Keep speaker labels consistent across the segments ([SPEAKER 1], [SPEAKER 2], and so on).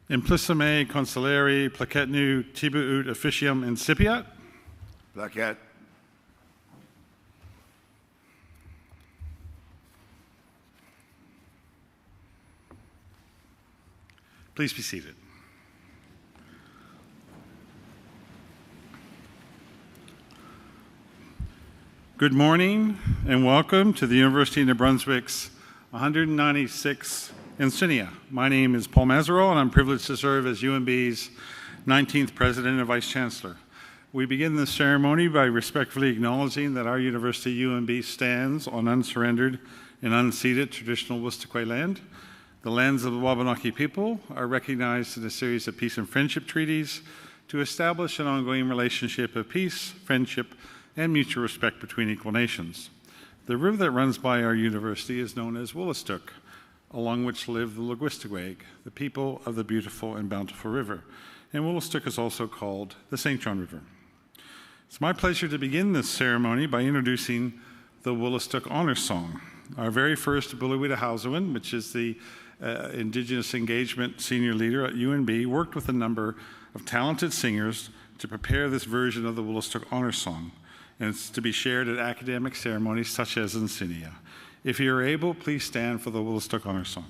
[SPEAKER 1] Implicime consulari placetnu tibuut officium incipiat.
[SPEAKER 2] Placet.
[SPEAKER 1] Please be seated. Good morning and welcome to the University of New Brunswick's 196th Encaenia. My name is Paul Mazerow and I'm privileged to serve as UNB's 19th President and Vice Chancellor. We begin this ceremony by respectfully acknowledging that our university, UNB, stands on unsurrendered and unceded traditional Wistaqua land. The lands of the Wabanaki people are recognized in a series of peace and friendship treaties to establish an ongoing relationship of peace, friendship, and mutual respect between equal nations. The river that runs by our university is known as Wolastook, along which live the Wistaqua, the people of the beautiful and bountiful river. And Wolastook is also called the St. John River. It's my pleasure to begin this ceremony by introducing the Wolastook Honor Song. Our very first Bulawita Hausawan, which is the Indigenous Engagement Senior Leader at UNB, worked with a number of talented singers to prepare this version of the Wolastook Honor Song. And it's to be shared at academic ceremonies such as Encaenia. If you're able, please stand for the Wolastook Honor Song.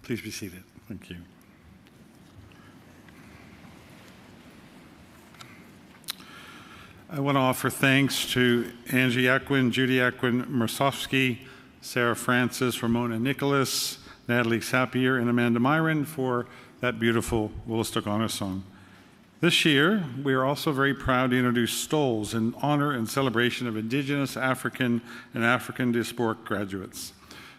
[SPEAKER 1] Please be seated. Thank you. I want to offer thanks to Angie Akwin, Judy Akwin, Mersofsky, Sarah Francis, Ramona Nicholas, Natalie Sapier, and Amanda Myron for that beautiful Woolastook Honor Song. This year, we are also very proud to introduce stoles in honor and celebration of Indigenous, African, and African diasporic graduates.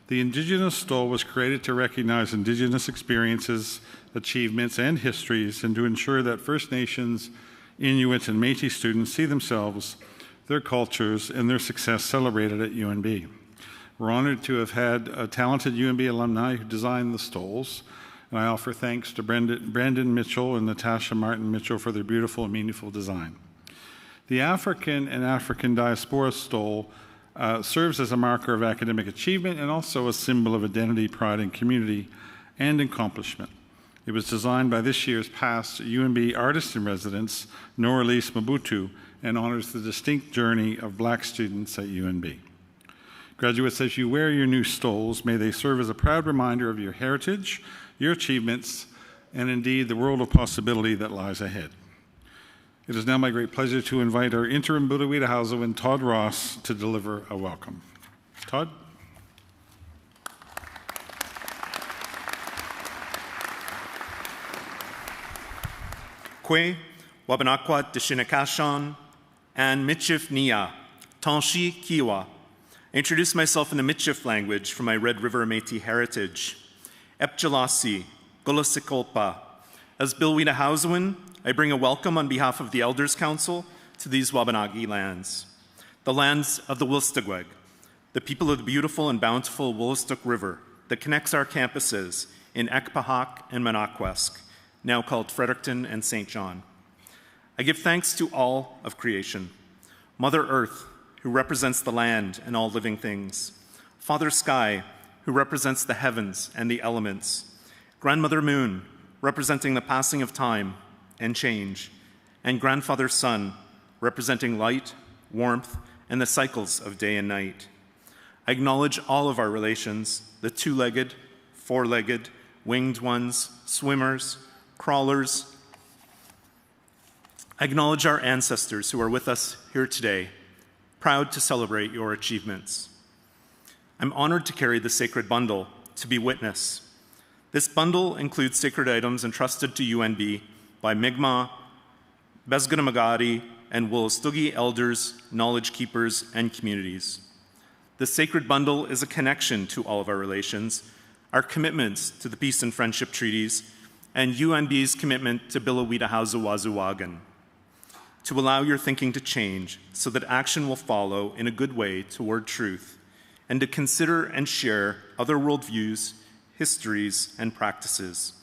[SPEAKER 1] The Indigenous stole was created to recognize Indigenous experiences, achievements, and histories, and to ensure that First Nations, Inuit, and Métis students see themselves, their cultures, and their success celebrated at UNB. We're honored to have had a talented UNB alumni who designed the stoles, and I offer thanks to Brandon Mitchell and Natasha Martin Mitchell for their beautiful and meaningful design. The African and African diaspora stole serves as a marker of academic achievement and also a symbol of identity, pride, and community and accomplishment. It was designed by this year's past UNB artist-in-residence, Noralise Mabutu, and honors the distinct journey of Black students at UNB. Graduates, as you wear your new stoles, may they serve as a proud reminder of your heritage, your achievements, and indeed the world of possibility that lies ahead. It is now my great pleasure to invite our interim Bulawita Hausawan, Todd Ross, to deliver a welcome. Todd?
[SPEAKER 2] Kwe, Wabanakwa Dishinakashon, and Michif Nia, Tanshi Kiwa. I introduce myself in the Michif language from my Red River Métis heritage. Epjalasi, Golosikolpa. As Bilwina Hausawan, I bring a welcome on behalf of the Elders Council to these Wabanagi lands, the lands of the Wilstagweg, the people of the beautiful and bountiful Woolastook River that connects our campuses in Ekpahak and Monaquesk, now called Fredericton and St. John. I give thanks to all of creation, Mother Earth, who represents the land and all living things, Father Sky, who represents the heavens and the elements, Grandmother Moon, representing the passing of time and change, and Grandfather Sun, representing light, warmth, and the cycles of day and night. I acknowledge all of our relations, the two-legged, four-legged, winged ones, swimmers, crawlers. I acknowledge our ancestors who are with us here today, proud to celebrate your achievements. I'm honored to carry the sacred bundle, to be witness. This bundle includes sacred items entrusted to UNB by Mi'kmaq, Bezganamagadi, and Woolastogi elders, knowledge keepers, and communities. The sacred bundle is a connection to all of our relations, our commitments to the peace and friendship treaties, and UNB's commitment to Bilawita Hausawazuwagan, to allow your thinking to change so that action will follow in a good way toward truth, and to consider and share other worldviews, histories, and practices.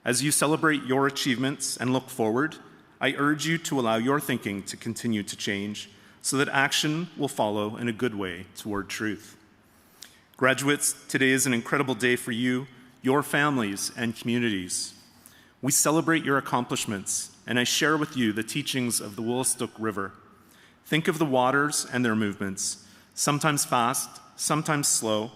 [SPEAKER 2] As you celebrate your achievements and look forward, I urge you to allow your thinking to continue to change so that action will follow in a good way toward truth. Graduates, today is an incredible day for you, your families, and communities. We celebrate your accomplishments, and I share with you the teachings of the Woolastook River. Think of the waters and their movements, sometimes fast, sometimes slow,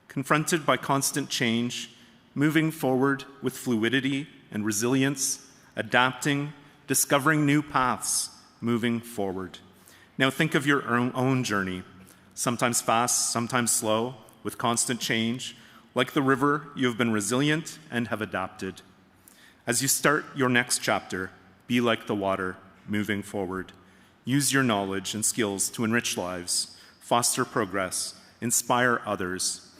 [SPEAKER 2] confronted by constant change, moving forward with fluidity and resilience, adapting, discovering new paths, moving forward. Now think of your own journey, sometimes fast, sometimes slow, with constant change. Like the river, you have been resilient and have adapted. As you start your next chapter, be like the water, moving forward. Use your knowledge and skills to enrich lives, foster progress, inspire others.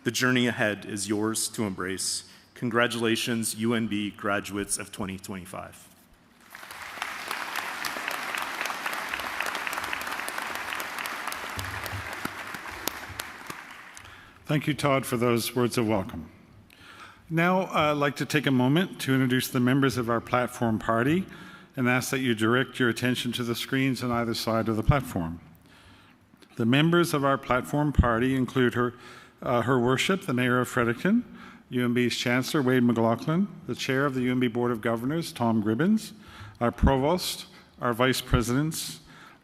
[SPEAKER 2] The journey ahead is yours to embrace. Congratulations, UNB graduates of 2025.
[SPEAKER 1] Thank you, Todd, for those words of welcome. Now, I'd like to take a moment to introduce the members of our platform party and ask that you direct your attention to the screens on either side of the platform. The members of our platform party include Her Worship, the Mayor of Fredericton, UNB's Chancellor, Wade McLaughlin, the Chair of the UNB Board of Governors, Tom Gribbins, our Provost, our Vice Presidents,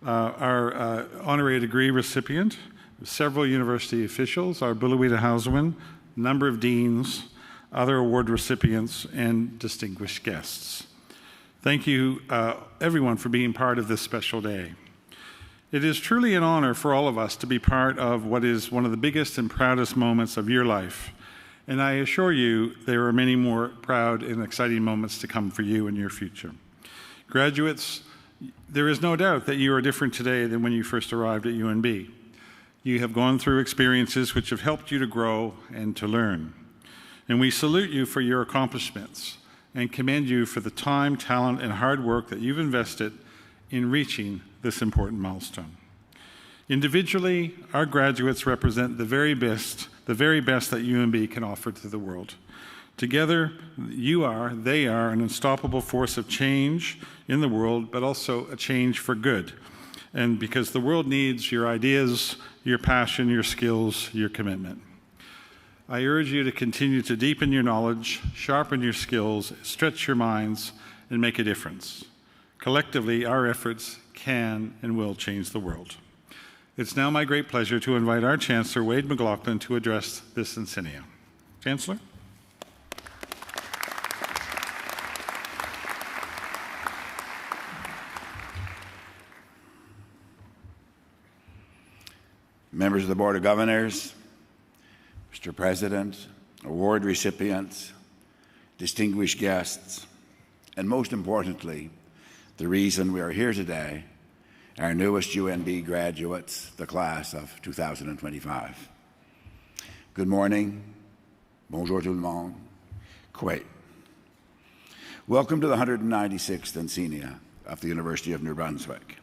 [SPEAKER 1] our honorary degree recipient, several university officials, our Bulawita Hausawan, number of deans, other award recipients, and distinguished guests. Thank you, everyone, for being part of this special day. It is truly an honor for all of us to be part of what is one of the biggest and proudest moments of your life. And I assure you there are many more proud and exciting moments to come for you in your future. Graduates, there is no doubt that you are different today than when you first arrived at UNB. You have gone through experiences which have helped you to grow and to learn. And we salute you for your accomplishments and commend you for the time, talent, and hard work that you've invested in reaching this important milestone. Individually, our graduates represent the very best that UNB can offer to the world. Together, they are an unstoppable force of change in the world, but also a change for good. And because the world needs your ideas, your passion, your skills, your commitment. I urge you to continue to deepen your knowledge, sharpen your skills, stretch your minds, and make a difference. Collectively, our efforts can and will change the world. It's now my great pleasure to invite our Chancellor, Wade McLaughlin, to address this Encaenia. Chancellor?
[SPEAKER 3] Members of the Board of Governors, Mr. President, award recipients, distinguished guests, and most importantly, the reason we are here today, our newest UNB graduates, the class of 2025. Good morning, bonjour tout le monde, Kuwait. Welcome to the 196th Encaenia of the University of New Brunswick.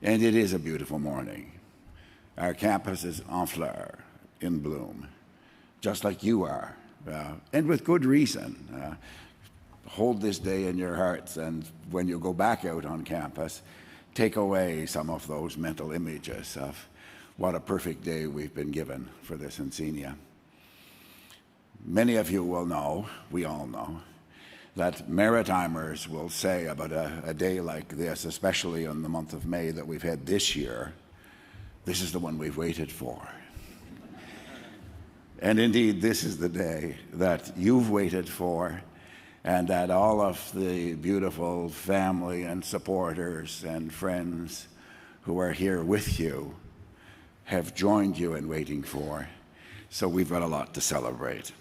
[SPEAKER 3] And it is a beautiful morning. Our campus is en fleur, in bloom, just like you are, and with good reason. Hold this day in your hearts, and when you go back out on campus, take away some of those mental images of what a perfect day we've been given for this Encaenia. Many of you will know, we all know, that Maritimers will say about a day like this, especially in the month of May that we've had this year, this is the one we've waited for. And indeed, this is the day that you've waited for, and that all of the beautiful family and supporters and friends who are here with you have joined you in waiting for. So we've got a lot to celebrate.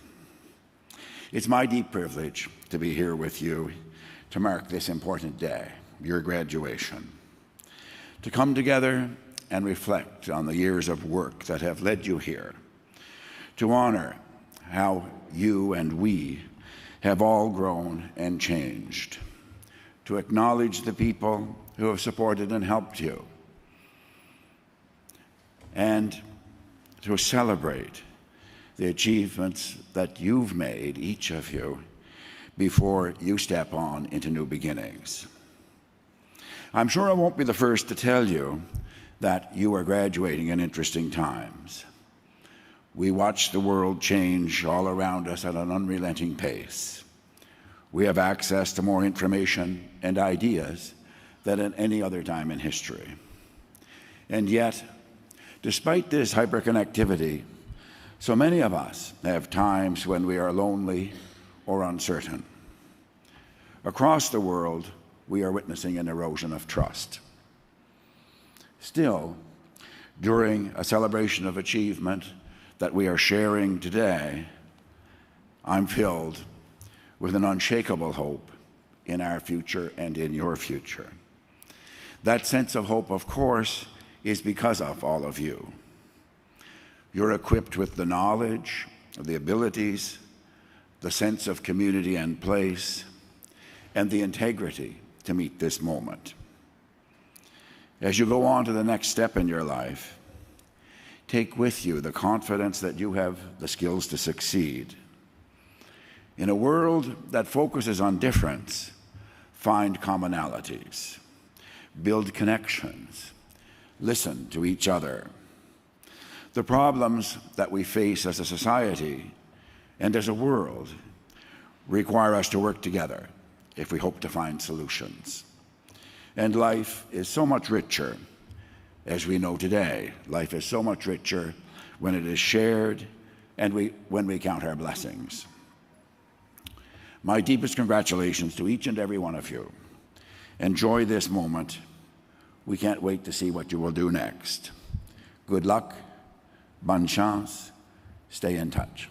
[SPEAKER 3] It's my deep privilege to be here with you to mark this important day, your graduation, to come together and reflect on the years of work that have led you here, to honor how you and we have all grown and changed, to acknowledge the people who have supported and helped you, and to celebrate the achievements that you've made, each of you, before you step on into new beginnings. I'm sure I won't be the first to tell you that you are graduating in interesting times. We watch the world change all around us at an unrelenting pace. We have access to more information and ideas than at any other time in history. And yet, despite this hyperconnectivity, so many of us have times when we are lonely or uncertain. Across the world, we are witnessing an erosion of trust. Still, during a celebration of achievement that we are sharing today, I'm filled with an unshakable hope in our future and in your future. That sense of hope, of course, is because of all of you. You're equipped with the knowledge, the abilities, the sense of community and place, and the integrity to meet this moment. As you go on to the next step in your life, take with you the confidence that you have the skills to succeed. In a world that focuses on difference, find commonalities, build connections, listen to each other. The problems that we face as a society and as a world require us to work together if we hope to find solutions. And life is so much richer, as we know today. Life is so much richer when it is shared and when we count our blessings. My deepest congratulations to each and every one of you. Enjoy this moment We can't wait to see what you will do next. Good luck, bonne chance, stay in touch.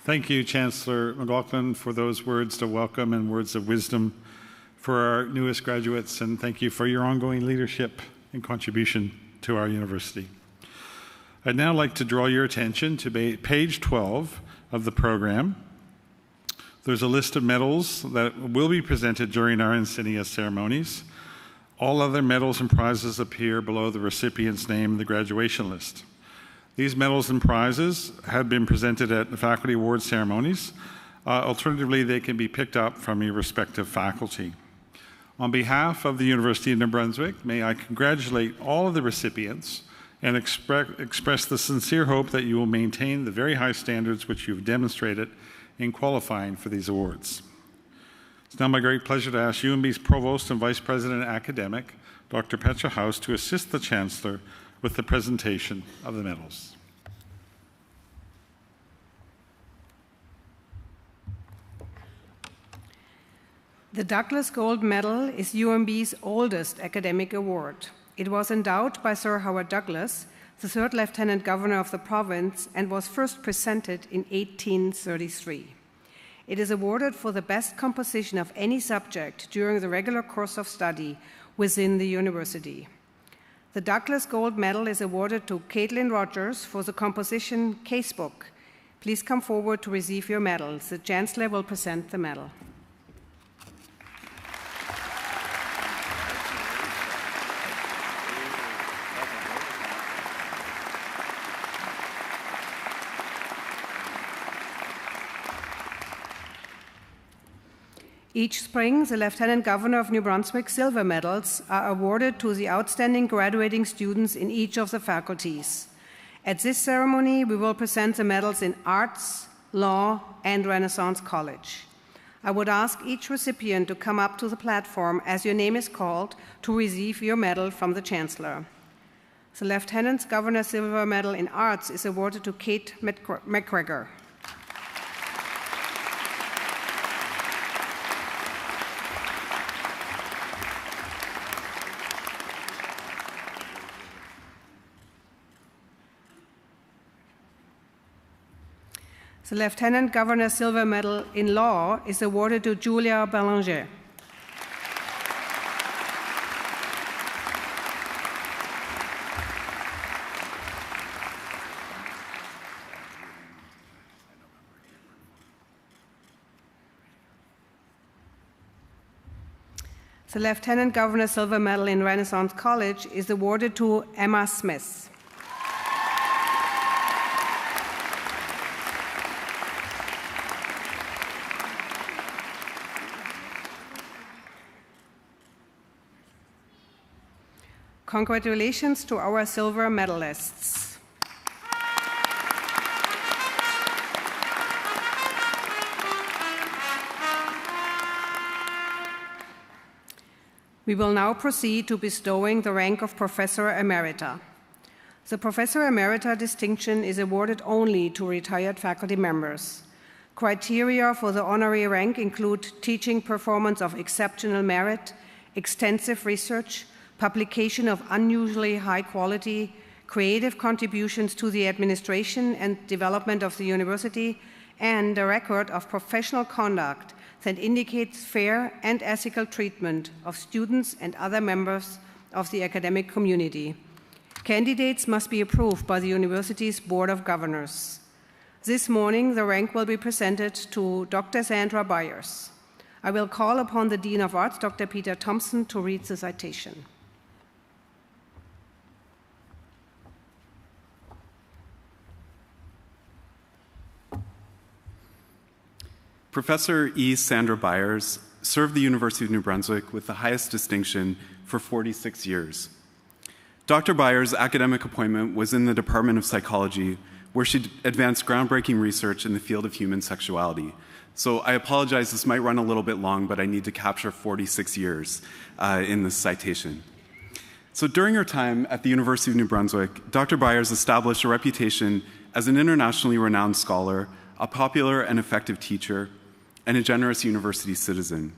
[SPEAKER 1] Thank you, Chancellor McLaughlin, for those words of welcome and words of wisdom for our newest graduates, and thank you for your ongoing leadership and contribution to our university. I'd now like to draw your attention to page 12 of the program. There's a list of medals that will be presented during our Encaenia ceremonies. All other medals and prizes appear below the recipient's name in the graduation list. These medals and prizes have been presented at the faculty award ceremonies. Alternatively, they can be picked up from your respective faculty. On behalf of the University of New Brunswick, may I congratulate all of the recipients and express the sincere hope that you will maintain the very high standards which you've demonstrated in qualifying for these awards. It's now my great pleasure to ask UNB's Provost and Vice President Academic, Dr. Petra House, to assist the Chancellor with the presentation of the medals.
[SPEAKER 4] The Douglas Gold Medal is UNB's oldest academic award. It was endowed by Sir Howard Douglas, the third Lieutenant Governor of the province, and was first presented in 1833. It is awarded for the best composition of any subject during the regular course of study within the university. The Douglas Gold Medal is awarded to Caitlin Rogers for the composition Casebook. Please come forward to receive your medals. The Chancellor will present the medal. Each spring, the Lieutenant Governor of New Brunswick silver medals are awarded to the outstanding graduating students in each of the faculties. At this ceremony, we will present the medals in Arts, Law, and Renaissance College. I would ask each recipient to come up to the platform as your name is called to receive your medal from the Chancellor. The Lieutenant Governor silver medal in Arts is awarded to Kate McGregor. The Lieutenant Governor Silver Medal in Law is awarded to Julia Belanger. The Lieutenant Governor Silver Medal in Renaissance College is awarded to Emma Smith. Congratulations to our silver medalists. We will now proceed to bestowing the rank of Professor Emerita. The Professor Emerita distinction is awarded only to retired faculty members. Criteria for the honorary rank include teaching performance of exceptional merit, extensive research, publication of unusually high quality, creative contributions to the administration and development of the university, and a record of professional conduct that indicates fair and ethical treatment of students and other members of the academic community. Candidates must be approved by the university's Board of Governors. This morning, the rank will be presented to Dr. Sandra Byers. I will call upon the Dean of Arts, Dr. Peter Thompson, to read the citation.
[SPEAKER 2] Professor E. Sandra Byers served the University of New Brunswick with the highest distinction for 46 years. Dr. Byers' academic appointment was in the Department of Psychology, where she advanced groundbreaking research in the field of human sexuality. So I apologize, this might run a little bit long, but I need to capture 46 years in this citation. So during her time at the University of New Brunswick, Dr. Byers established a reputation as an internationally renowned scholar,
[SPEAKER 5] a popular and effective teacher, and a generous university citizen.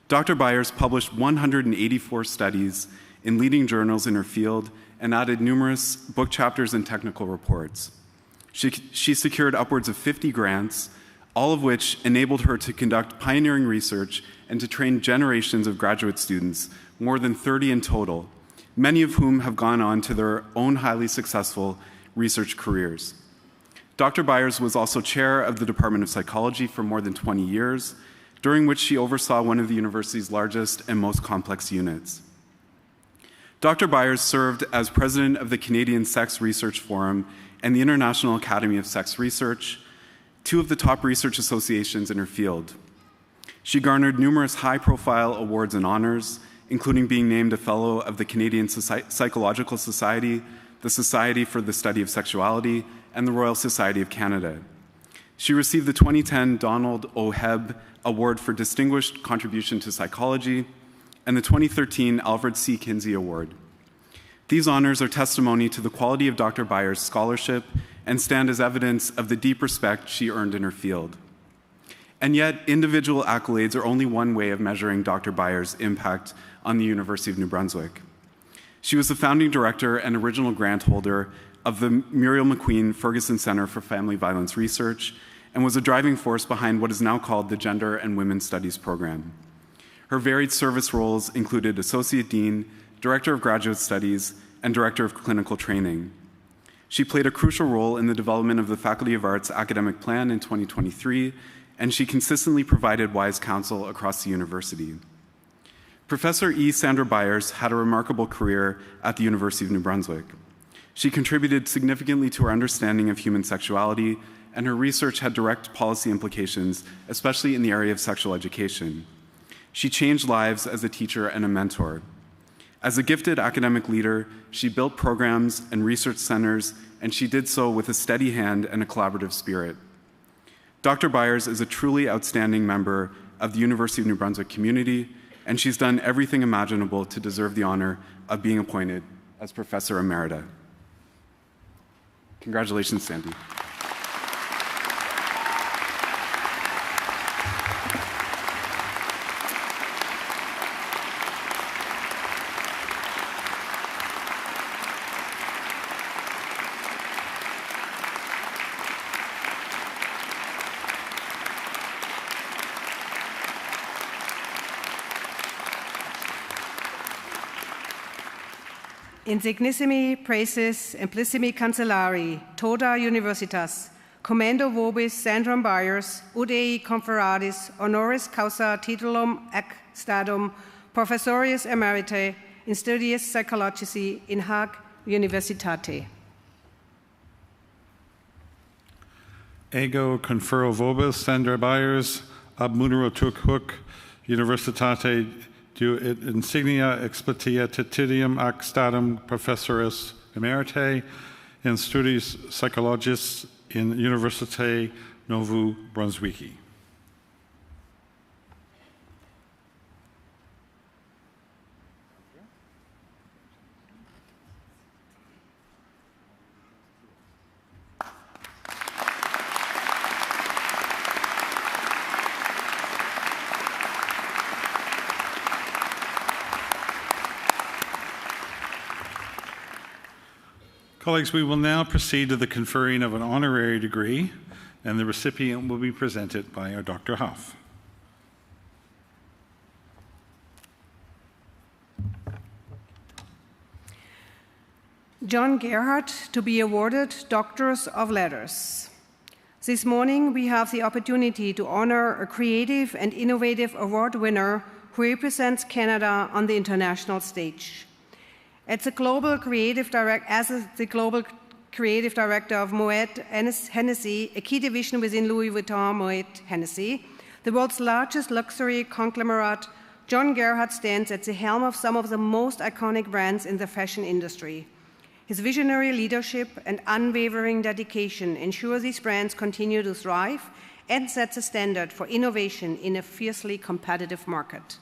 [SPEAKER 5] Dr. Byers published 184 studies in leading journals in her field and added numerous book chapters and technical reports. She secured upwards of 50 grants, all of which enabled her to conduct pioneering research and to train generations of graduate students, more than 30 in total, many of whom have gone on to their own highly successful research careers. Dr. Byers was also chair of the Department of Psychology for more than 20 years, during which she oversaw one of the university's largest and most complex units. Dr. Byers served as president of the Canadian Sex Research Forum and the International Academy of Sex Research, two of the top research associations in her field. She garnered numerous high-profile awards and honors, including being named a Fellow of the Canadian Psychological Society, the Society for the Study of Sexuality, and the Royal Society of Canada. She received the 2010 Donald O. Hebb Award for Distinguished Contribution to Psychology and the 2013 Alfred C. Kinsey Award. These honors are testimony to the quality of Dr. Byers' scholarship and stand as evidence of the deep respect she earned in her field. And yet, individual accolades are only one way of measuring Dr. Byers' impact on the University of New Brunswick. She was the founding director and original grant holder of the Muriel McQueen Ferguson Center for Family Violence Research and was a driving force behind what is now called the Gender and Women's Studies program. Her varied service roles included Associate Dean, Director of Graduate Studies, and Director of Clinical Training. She played a crucial role in the development of the Faculty of Arts academic plan in 2023, and she consistently provided wise counsel across the university. Professor E. Sandra Byers had a remarkable career at the University of New Brunswick. She contributed significantly to our understanding of human sexuality, and her research had direct policy implications, especially in the area of sexual education. She changed lives as a teacher and a mentor. As a gifted academic leader, she built programs and research centers, and she did so with a steady hand and a collaborative spirit. Dr. Byers is a truly outstanding member of the University of New Brunswick community, and she's done everything imaginable to deserve the honor of being appointed as Professor Emerita. Congratulations, Sandy.
[SPEAKER 4] Insignissimi praeses implissimi cancellari, toda universitas, commendo vobis Sandram Byers, ut ei conferadis honoris causa titulum ac stadum professorius emeritae in studiis psychologici in hac universitate.
[SPEAKER 1] Ego confero vobis Sandra Byers ab munero tuc huc universitate du et insignia expletia titidium ac stadum professoris emeritae in studiis psychologicis in Universitate Novu Brunswicki. Colleagues, we will now proceed to the conferring of an honorary degree, and the recipient will be presented by our Dr. Huff.
[SPEAKER 4] John Gerhardt to be awarded Doctors of Letters. This morning, we have the opportunity to honor a creative and innovative award winner who represents Canada on the international stage. As the global creative director of Moet Hennessy, a key division within Louis Vuitton Moet Hennessy, the world's largest luxury conglomerate, John Gerhardt stands at the helm of some of the most iconic brands in the fashion industry. His visionary leadership and unwavering dedication ensure these brands continue to thrive and set the standard for innovation in a fiercely competitive market.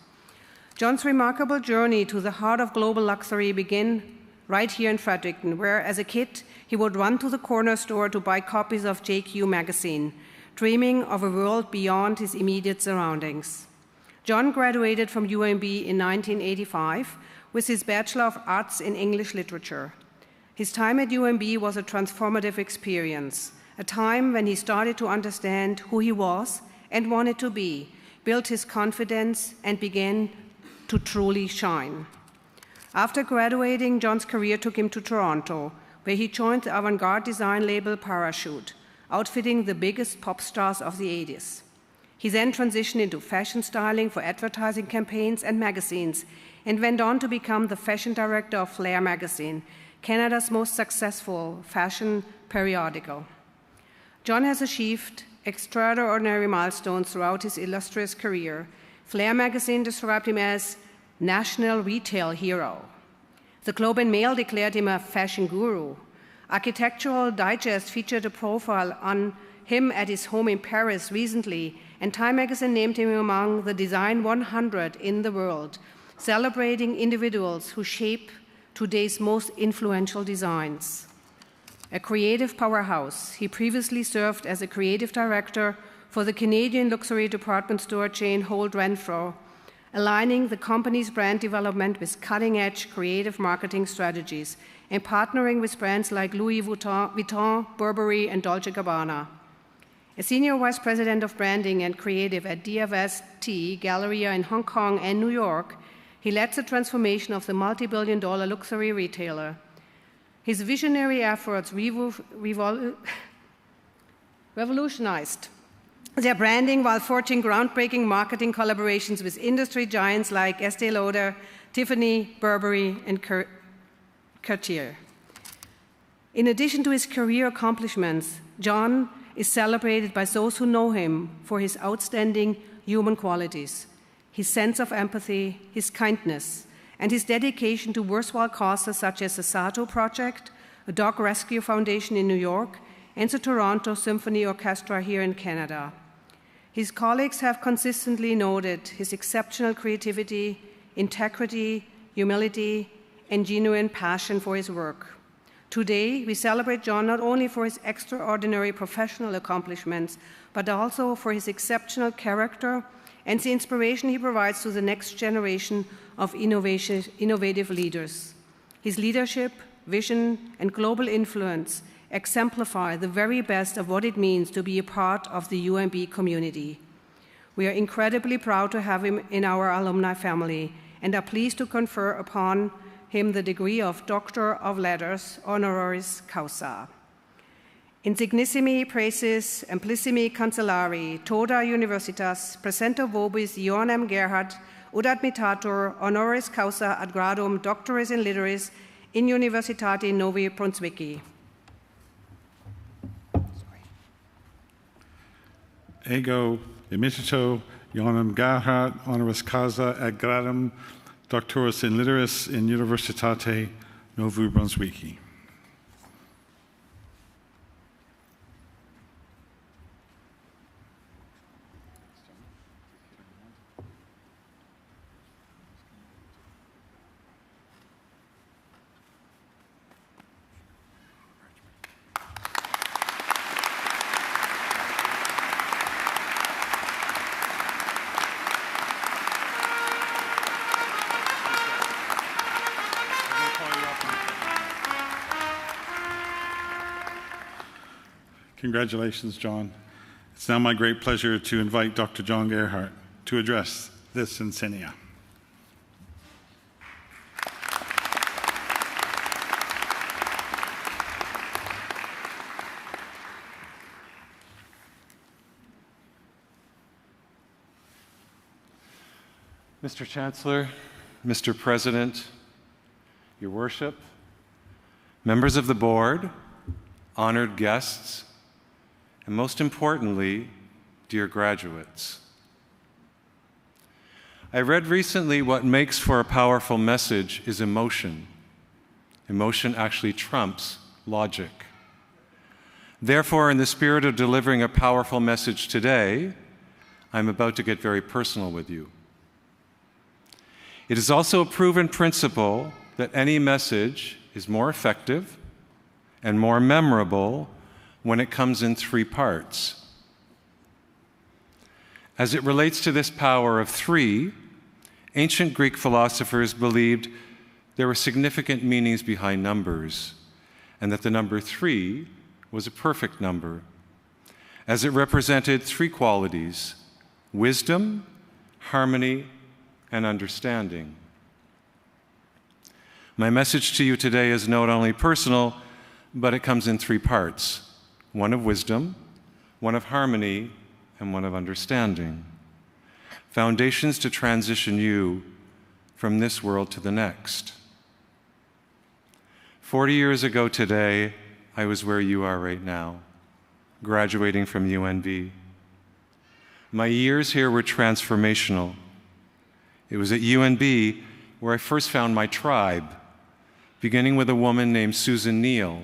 [SPEAKER 4] John's remarkable journey to the heart of global luxury began right here in Fredericton, where as a kid he would run to the corner store to buy copies of JQ magazine. dreaming of a world beyond his immediate surroundings. John graduated from UNB in 1985 with his Bachelor of Arts in English Literature. His time at UNB was a transformative experience, a time when he started to understand who he was and wanted to be, built his confidence, and began to truly shine. After graduating, John's career took him to Toronto, where he joined the avant-garde design label Parachute, outfitting the biggest pop stars of the 80s. He then transitioned into fashion styling for advertising campaigns and magazines, and went on to become the fashion director of Flair magazine, Canada's most successful fashion periodical. John has achieved extraordinary milestones throughout his illustrious career. Flair magazine described him as national retail hero. The Globe and Mail declared him a fashion guru. Architectural Digest featured a profile on him at his home in Paris recently, and Time magazine named him among the Design 100 in the world, celebrating individuals who shape today's most influential designs. A creative powerhouse, he previously served as a creative director for the Canadian luxury department store chain Holt Renfrew, aligning the company's brand development with cutting-edge creative marketing strategies and partnering with brands like Louis Vuitton, Burberry, and Dolce & Gabbana. A senior vice president of branding and creative at DFST Galleria in Hong Kong and New York, he led the transformation of the multi-billion-dollar luxury retailer. His visionary efforts revolutionized their branding while forging groundbreaking marketing collaborations with industry giants like Estée Lauder, Tiffany, Burberry, and Cartier. In addition to his career accomplishments, John is celebrated by those who know him for his outstanding human qualities, his sense of empathy, his kindness, and his dedication to worthwhile causes such as the Sato Project, a dog rescue foundation in New York, and the Toronto Symphony Orchestra here in Canada. His colleagues have consistently noted his exceptional creativity, integrity, humility, and genuine passion for his work. Today, we celebrate John not only for his extraordinary professional accomplishments, but also for his exceptional character and the inspiration he provides to the next generation of innovative leaders. His leadership, vision, and global influence exemplify the very best of what it means to be a part of the UNB community. We are incredibly proud to have him in our alumni family and are pleased to confer upon him the degree of Doctor of Letters, honoris causa. Insignissimi praeses amplissimi cancellari, toda universitas, presento vobis Johannem Gerhard, ut admitator honoris causa ad gradum doctoris in litteris in Universitate Novi Brunswicki.
[SPEAKER 1] Ego imitato Johannem Gerhard, honoris causa ad gradum doctoris in litteris in Universitate Novi Brunswicki. Congratulations, John. It's now my great pleasure to invite Dr. John Gerhart to address this Encaenia.
[SPEAKER 6] Mr. Chancellor, Mr. President, Your Worship, members of the board, honored guests, and most importantly, dear graduates. I read recently what makes for a powerful message is emotion. Emotion actually trumps logic. Therefore, in the spirit of delivering a powerful message today, I'm about to get very personal with you. It is also a proven principle that any message is more effective and more memorable when it comes in three parts. As it relates to this power of three, ancient Greek philosophers believed there were significant meanings behind numbers, and that the number 3 was a perfect number, as it represented three qualities: wisdom, harmony, and understanding. My message to you today is not only personal, but it comes in three parts: one of wisdom, one of harmony, and one of understanding. Foundations to transition you from this world to the next. 40 years ago today, I was where you are right now, graduating from UNB. My years here were transformational. It was at UNB where I first found my tribe, beginning with a woman named Susan Neal,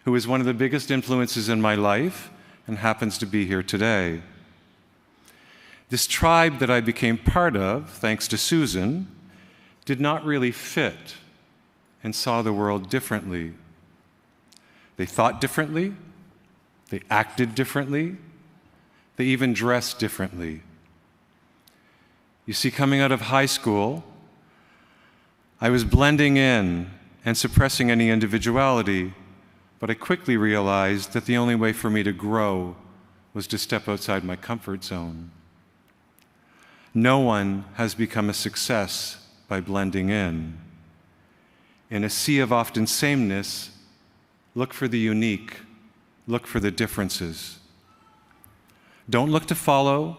[SPEAKER 6] who is one of the biggest influences in my life and happens to be here today. This tribe that I became part of, thanks to Susan, did not really fit and saw the world differently. They thought differently, they acted differently, they even dressed differently. You see, coming out of high school, I was blending in and suppressing any individuality, but I quickly realized that the only way for me to grow was to step outside my comfort zone. No one has become a success by blending in. In a sea of often sameness, look for the unique, look for the differences. Don't look to follow,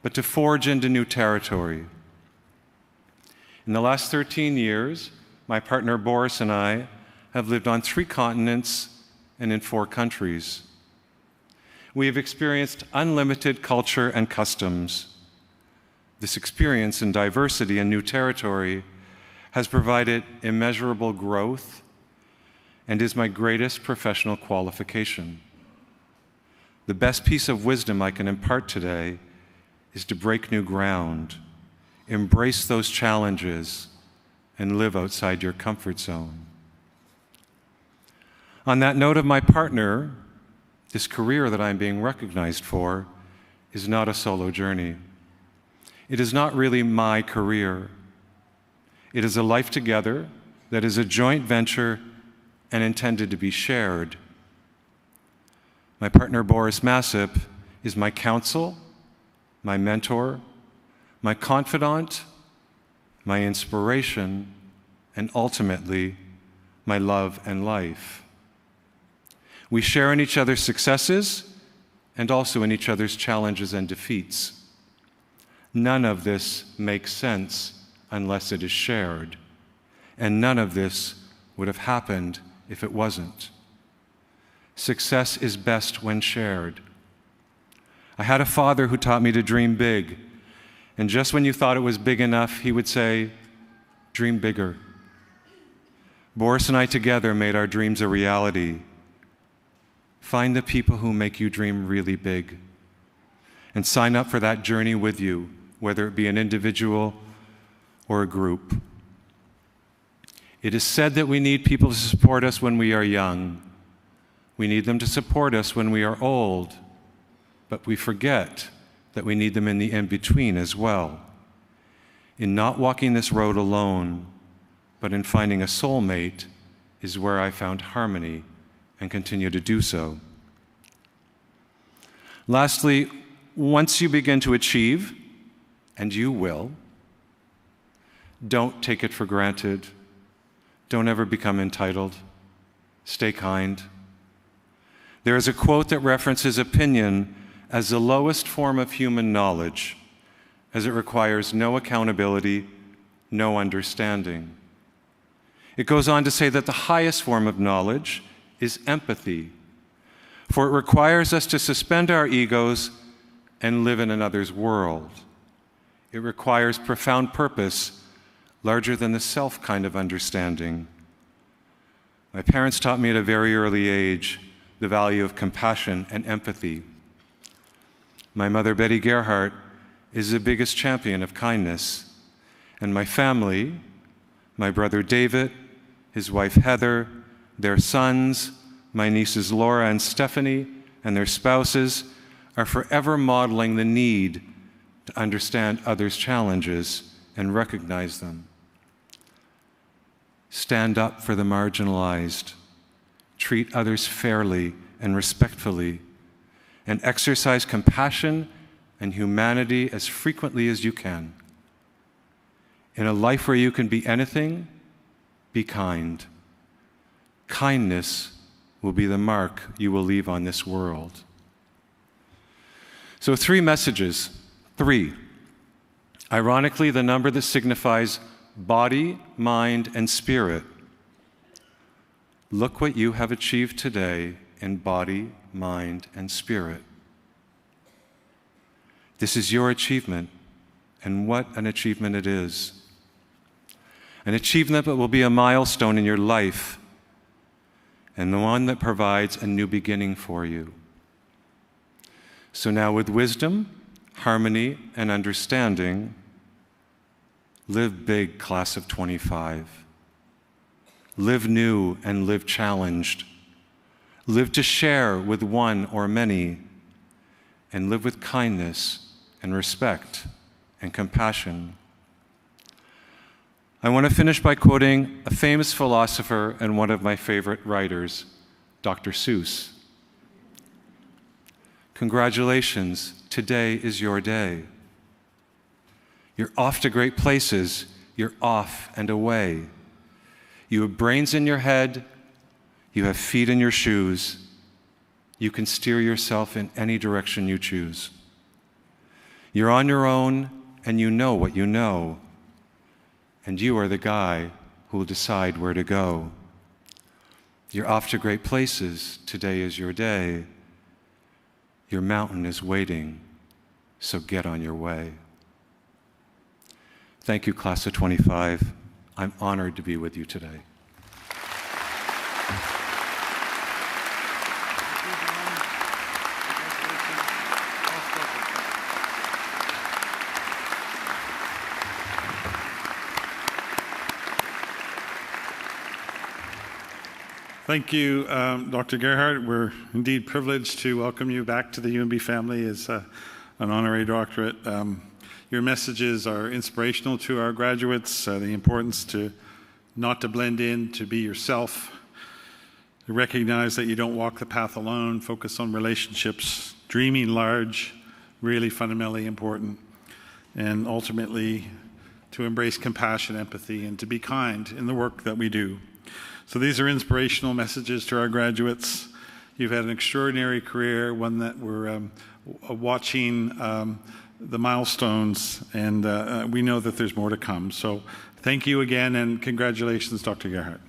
[SPEAKER 6] but to forge into new territory. In the last 13 years, my partner Boris and I have lived on 3 continents and in 4 countries. We have experienced unlimited culture and customs. This experience in diversity and new territory has provided immeasurable growth and is my greatest professional qualification. The best piece of wisdom I can impart today is to break new ground, embrace those challenges, and live outside your comfort zone. On that note of my partner, this career that I'm being recognized for is not a solo journey. It is not really my career. It is a life together that is a joint venture and intended to be shared. My partner Boris Massip is my counsel, my mentor, my confidant, my inspiration, and ultimately, my love and life. We share in each other's successes and also in each other's challenges and defeats. None of this makes sense unless it is shared, and none of this would have happened if it wasn't. Success is best when shared. I had a father who taught me to dream big, and just when you thought it was big enough, he would say, "Dream bigger." Boris and I together made our dreams a reality. Find the people who make you dream really big and sign up for that journey with you, whether it be an individual or a group. It is said that we need people to support us when we are young. We need them to support us when we are old, but we forget that we need them in the in-between as well. In not walking this road alone, but in finding a soulmate is where I found harmony and continue to do so. Lastly, once you begin to achieve, and you will, don't take it for granted. Don't ever become entitled. Stay kind. There is a quote that references opinion as the lowest form of human knowledge, as it requires no accountability, no understanding. It goes on to say that the highest form of knowledge is empathy, for it requires us to suspend our egos and live in another's world. It requires profound purpose, larger than the self kind of understanding. My parents taught me at a very early age the value of compassion and empathy. My mother, Betty Gerhardt, is the biggest champion of kindness, and my family, my brother David, his wife Heather, their sons, my nieces Laura and Stephanie, and their spouses, are forever modeling the need to understand others' challenges and recognize them. Stand up for the marginalized, treat others fairly and respectfully, and exercise compassion and humanity as frequently as you can. In a life where you can be anything, be kind. Kindness will be the mark you will leave on this world. So 3 messages. 3. Ironically, the number that signifies body, mind, and spirit. Look what you have achieved today in body, mind, and spirit. This is your achievement, and what an achievement it is. An achievement that will be a milestone in your life, and the one that provides a new beginning for you. So now, with wisdom, harmony, and understanding, live big, class of 25. Live new and live challenged. Live to share with one or many, and live with kindness and respect and compassion. I want to finish by quoting a famous philosopher and one of my favorite writers, Dr. Seuss. Congratulations, today is your day. You're off to great places, you're off and away. You have brains in your head, you have feet in your shoes. You can steer yourself in any direction you choose. You're on your own, and you know what you know. And you are the guy who will decide where to go. You're off to great places. Today is your day. Your mountain is waiting, so get on your way. Thank you, class of 25. I'm honored to be with you today.
[SPEAKER 1] Thank you, Dr. Gerhardt. We're indeed privileged to welcome you back to the UNB family as an honorary doctorate. Your messages are inspirational to our graduates, the importance to not to blend in, to be yourself, to recognize that you don't walk the path alone, focus on relationships, dreaming large, really fundamentally important, and ultimately to embrace compassion, empathy, and to be kind in the work that we do. So these are inspirational messages to our graduates. You've had an extraordinary career, one that we're watching the milestones, and we know that there's more to come. So thank you again, and congratulations, Dr. Gerhardt.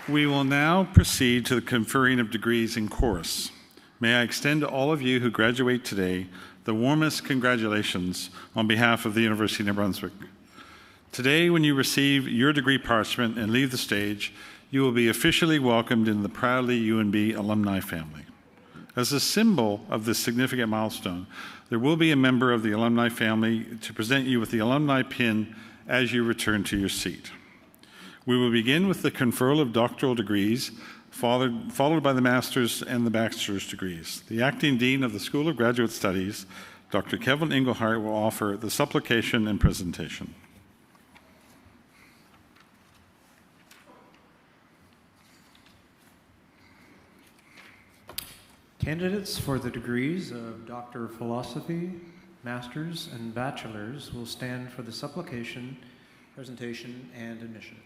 [SPEAKER 1] We will now proceed to the conferring of degrees in chorus. May I extend to all of you who graduate today the warmest congratulations on behalf of the University of New Brunswick. Today, when you receive your degree parchment and leave the stage, you will be officially welcomed in the proudly UNB alumni family. As a symbol of this significant milestone, there will be a member of the alumni family to present you with the alumni pin as you return to your seat. We will begin with the conferral of doctoral degrees, followed by the master's and the bachelor's degrees. The acting dean of the School of Graduate Studies, Dr. Kevin Engelhardt, will offer the supplication and presentation.
[SPEAKER 7] Candidates for the degrees of Doctor of Philosophy, Master's, and Bachelor's will stand for the supplication, presentation, and admission.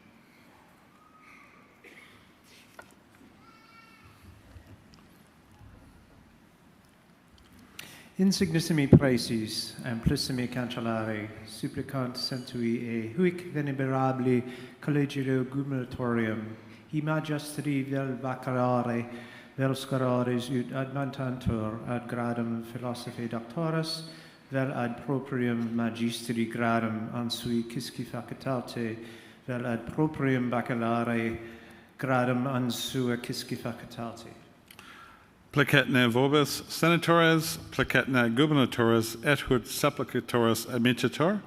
[SPEAKER 7] Insignissimi praesis, amplissimi cancellari, supplicant centui e huic venerabili collegio gubernatorium, hi magistri vel vacare, vel scolaris ut advantantur ad gradum philosophiae doctoris, vel ad proprium magistri gradum ansui quisque facultate, vel ad proprium bacillare gradum ansua quisque facultate.
[SPEAKER 1] Placetna vobis senatores, placetna gubernatores, et hud supplicatores admittator.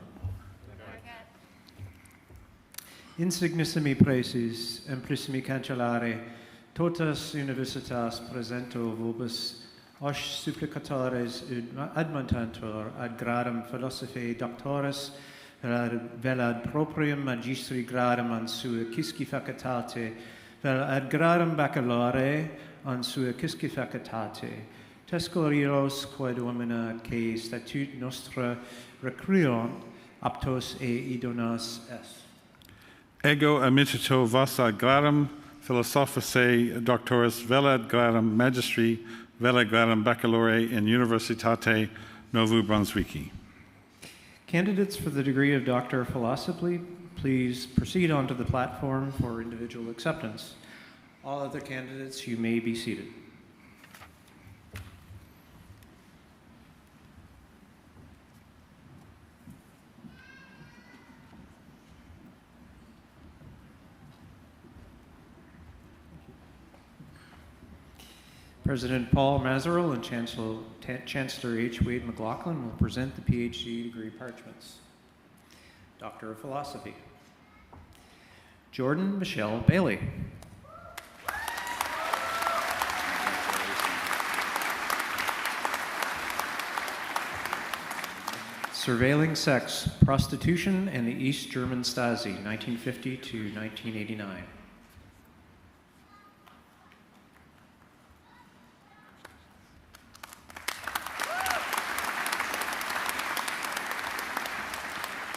[SPEAKER 7] Insignissimi presis, imprissimi cancellare, totas universitas presento vobis, os supplicatores admontantur ad gradum philosophiae doctoris, vel ad proprium magistri gradum an sua quisci facultate, vel ad gradum baccalaureae an sua quisci facultate, tescoriros quod domina que statut nostra recriunt aptos e idonas est.
[SPEAKER 1] Ego amitito vos ad gradum philosophicae doctoris vel ad gradum magistri vel ad gradum baccalaureae in Universitate Novu Brunswicki.
[SPEAKER 7] Candidates for the degree of Doctor of Philosophy, please proceed onto the platform for individual acceptance. All other candidates, you may be seated. President Paul Mazerow and Chancellor H. Wade McLaughlin will present the PhD degree parchments. Doctor of Philosophy, Jordan Michelle Bailey. Surveilling Sex, Prostitution, and the East German Stasi, 1950 to 1989.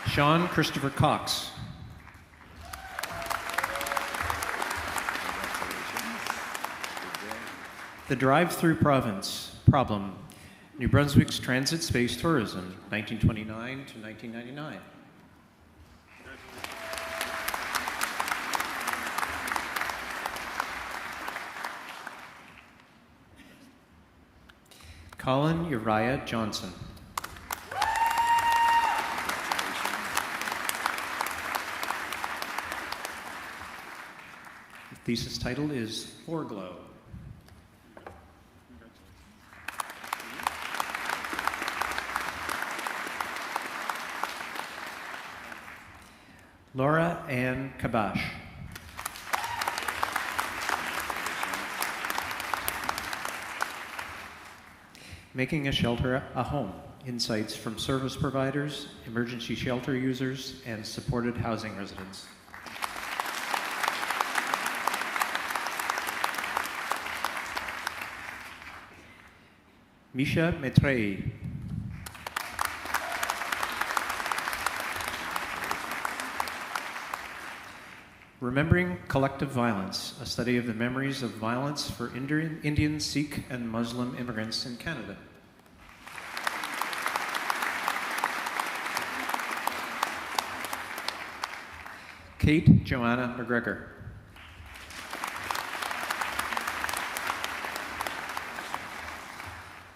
[SPEAKER 7] Sean Christopher Cox. The Drive-Through Province Problem, New Brunswick's Transit Space Tourism, 1929 to 1999. Colin Uriah Johnson. The thesis title is Foreglow. Laura Ann Kabash. Making a Shelter a Home, Insights from Service Providers, Emergency Shelter Users, and Supported Housing Residents. Misha Maitreyi. Remembering Collective Violence, a study of the memories of violence for Indian, Sikh, and Muslim immigrants in Canada. Kate Joanna McGregor.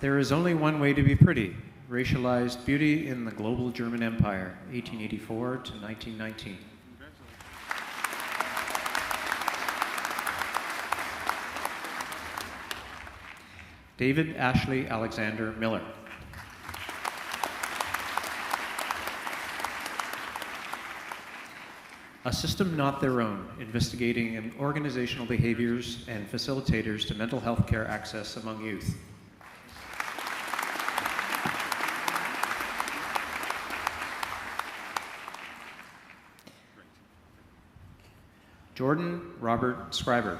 [SPEAKER 7] There is only one way to be pretty, racialized beauty in the global German Empire, 1884 to 1919. David Ashley Alexander Miller. A System Not Their Own, investigating organizational behaviors and facilitators to mental health care access among youth. Jordan Robert Scriber.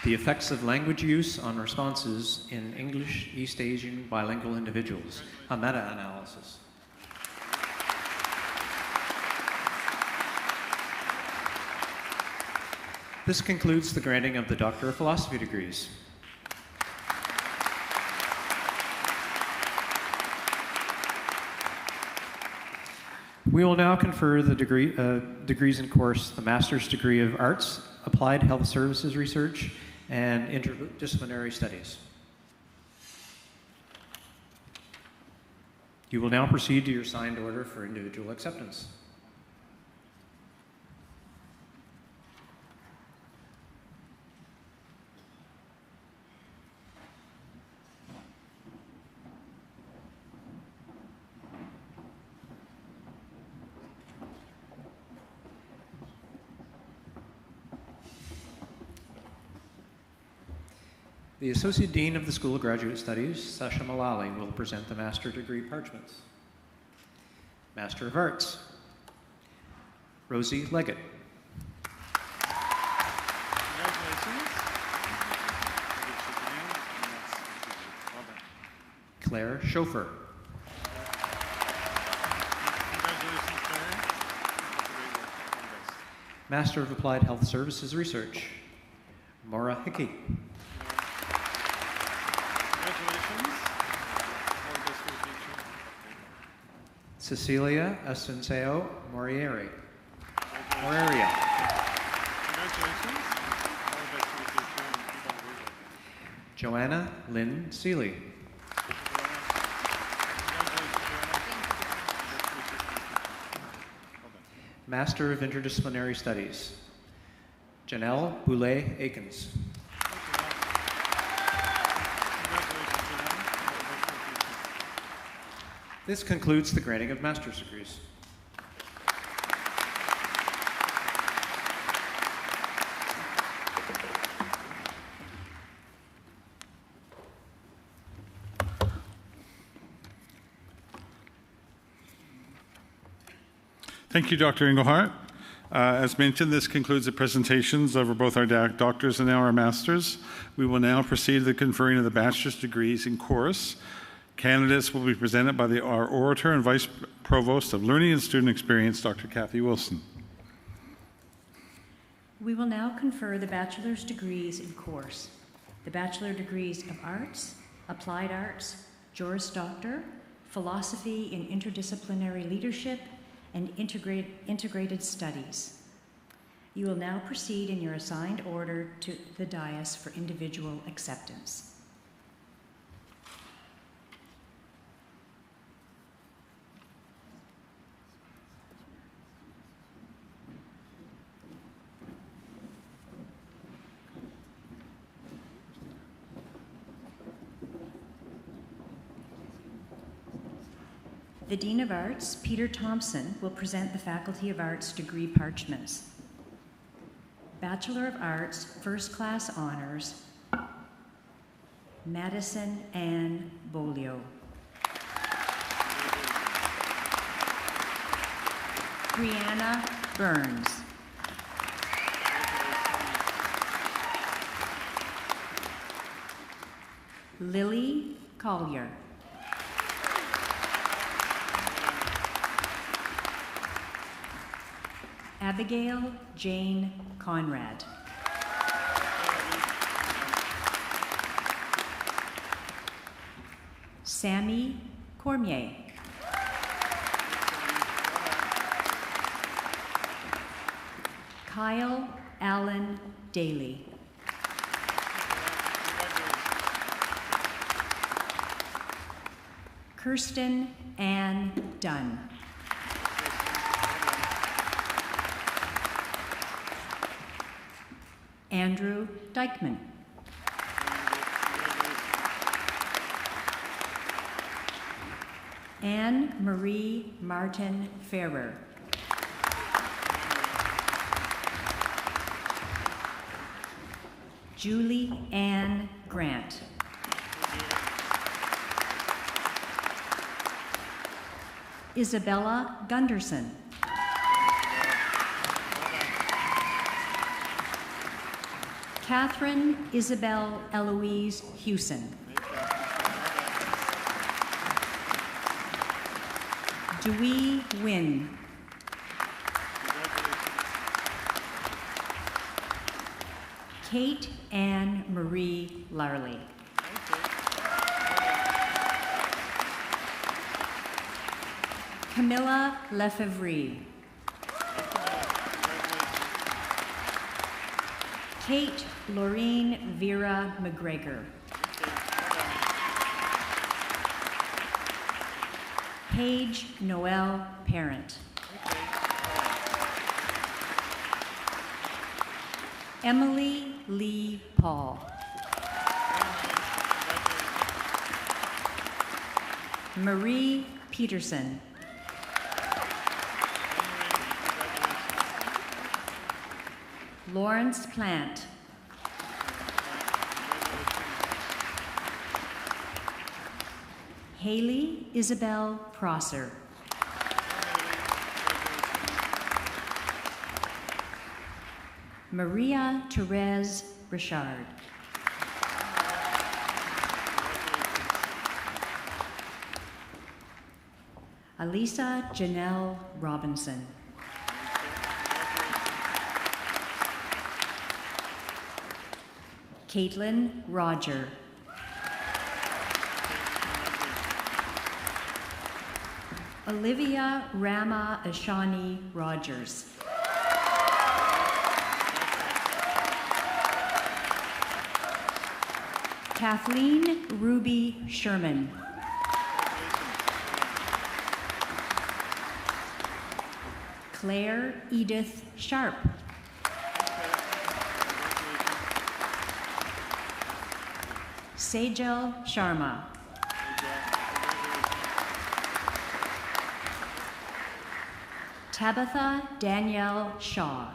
[SPEAKER 7] The Effects of Language Use on Responses in English East Asian Bilingual Individuals, a meta-analysis. This concludes the granting of the Doctor of Philosophy degrees. We will now confer the degrees in course, the Master's degree of Arts, Applied Health Services Research, and Interdisciplinary Studies. You will now proceed to your signed order for individual acceptance. The Associate Dean of the School of Graduate Studies, Sasha Malali, will present the master degree parchments. Master of Arts, Rosie Leggett. Claire Schofer. Master of Applied Health Services Research, Maura Hickey. Cecilia Asunceo Morieri. Joanna Lynn Seeley. Master of Interdisciplinary Studies, Janelle Boulay-Akins. This concludes the granting of master's degrees.
[SPEAKER 1] Thank you, Dr. Engelhardt. As mentioned, this concludes the presentations of both our doctors and our masters. We will now proceed to the conferring of the bachelor's degrees in course. Candidates will be presented by our orator and Vice Provost of Learning and Student Experience, Dr. Kathy Wilson.
[SPEAKER 8] We will now confer the bachelor's degrees in course. The bachelor degrees of Arts, Applied Arts, Juris Doctor, Philosophy in Interdisciplinary Leadership, and integrated studies. You will now proceed in your assigned order to the dais for individual acceptance. The Dean of Arts, Peter Thompson, will present the Faculty of Arts degree parchments. Bachelor of Arts, First Class Honors, Madison Ann Bolio. Brianna Burns. Lily Collier. Abigail Jane Conrad. Sammy Cormier. Kyle Allen Daly. Kirsten Ann Dunn. Andrew Dykman. Anne Marie Martin Ferrer. Julie Ann Grant. Isabella Gunderson. Catherine Isabel Eloise Hewson. Dewey Wynn. Kate Ann Marie Larley. Camilla Lefevre. Kate Laureen Vera McGregor. Paige Noel Parent. Emily Lee Paul. Marie Peterson. Lawrence Plant. Haley Isabel Prosser. Maria Therese Richard. Alisa Janelle Robinson. Caitlin Roger. Olivia Rama Ashani Rogers. Kathleen Ruby Sherman. Claire Edith Sharp. Sejal Sharma. Tabitha Danielle Shaw.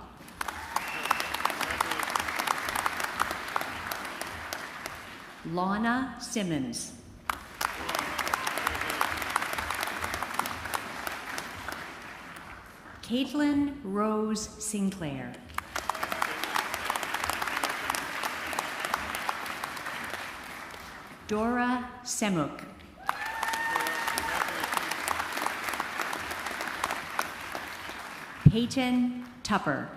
[SPEAKER 8] Lana Simmons. Caitlin Rose Sinclair. Dora Semuk. Peyton Tupper.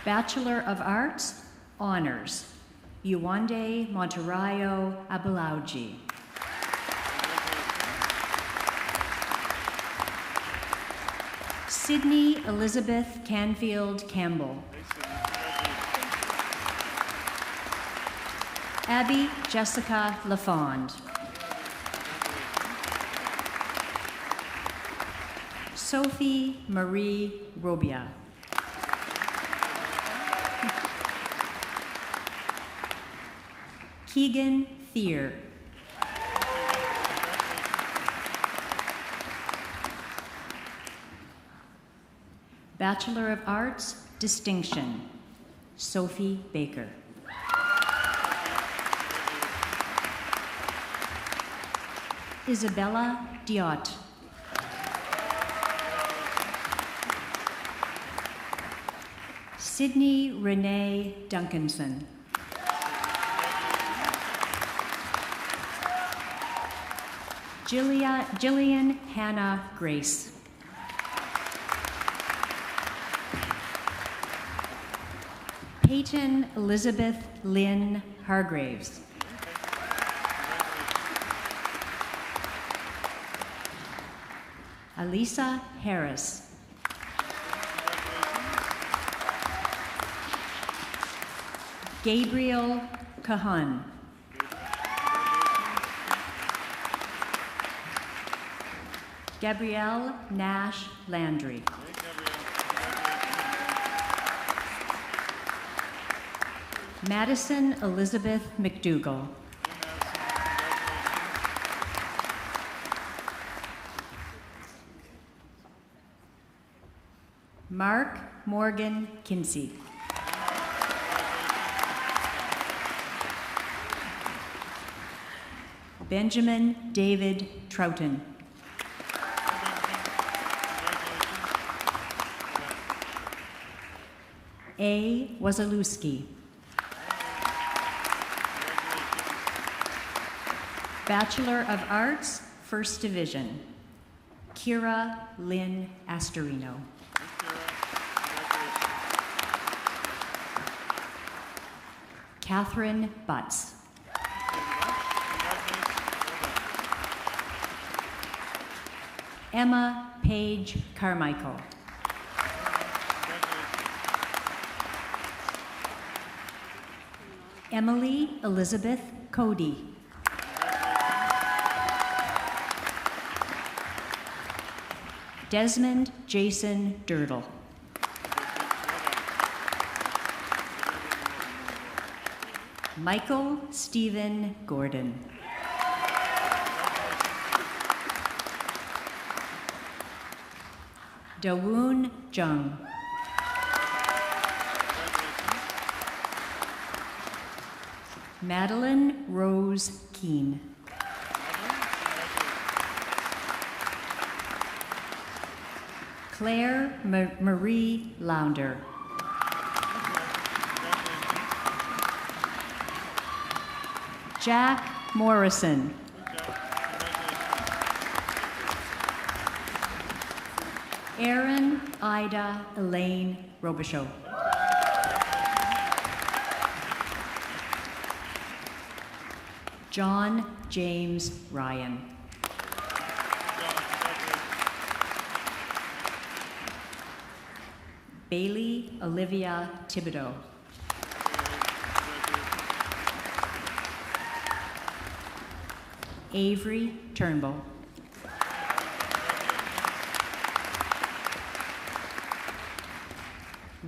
[SPEAKER 8] Bachelor of Arts, Honors, Yuwande Montarayo Abulauji. Sydney Elizabeth Canfield Campbell. Abby Jessica LaFond. Sophie Marie Robia. Keegan Thier. Bachelor of Arts, Distinction, Sophie Baker. Isabella Diot. Sydney Renee Duncanson. Jillian Hannah Grace. Peyton Elizabeth Lynn Hargraves. Alisa Harris. Gabriel Cahan. Gabrielle Nash Landry. Madison Elizabeth McDougall. Mark Morgan Kinsey. Benjamin David Troughton. A. Wazalewski. Bachelor of Arts, First Division, Kira Lynn Astorino. Catherine Butts. Emma Page Carmichael. Emily Elizabeth Cody. Desmond Jason Dirtle. Michael Stephen Gordon. Dawoon Jung. Madeline Rose Keene. Claire Marie Launder. Jack Morrison. Erin Ida Elaine Robichaud. John James Ryan. Bailey Olivia Thibodeau. Avery Turnbull.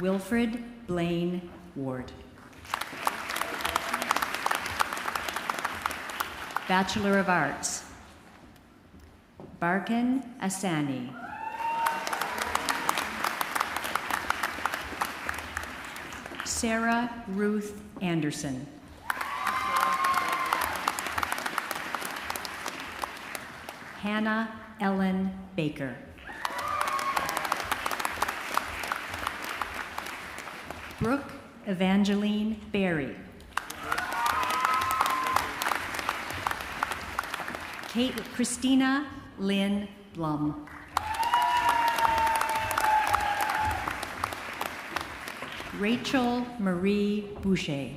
[SPEAKER 8] Wilfred Blaine Ward. Bachelor of Arts, Barkan Asani. Sarah Ruth Anderson. Hannah Ellen Baker. Brooke Evangeline Berry. Christina Lynn Blum. Rachel Marie Boucher.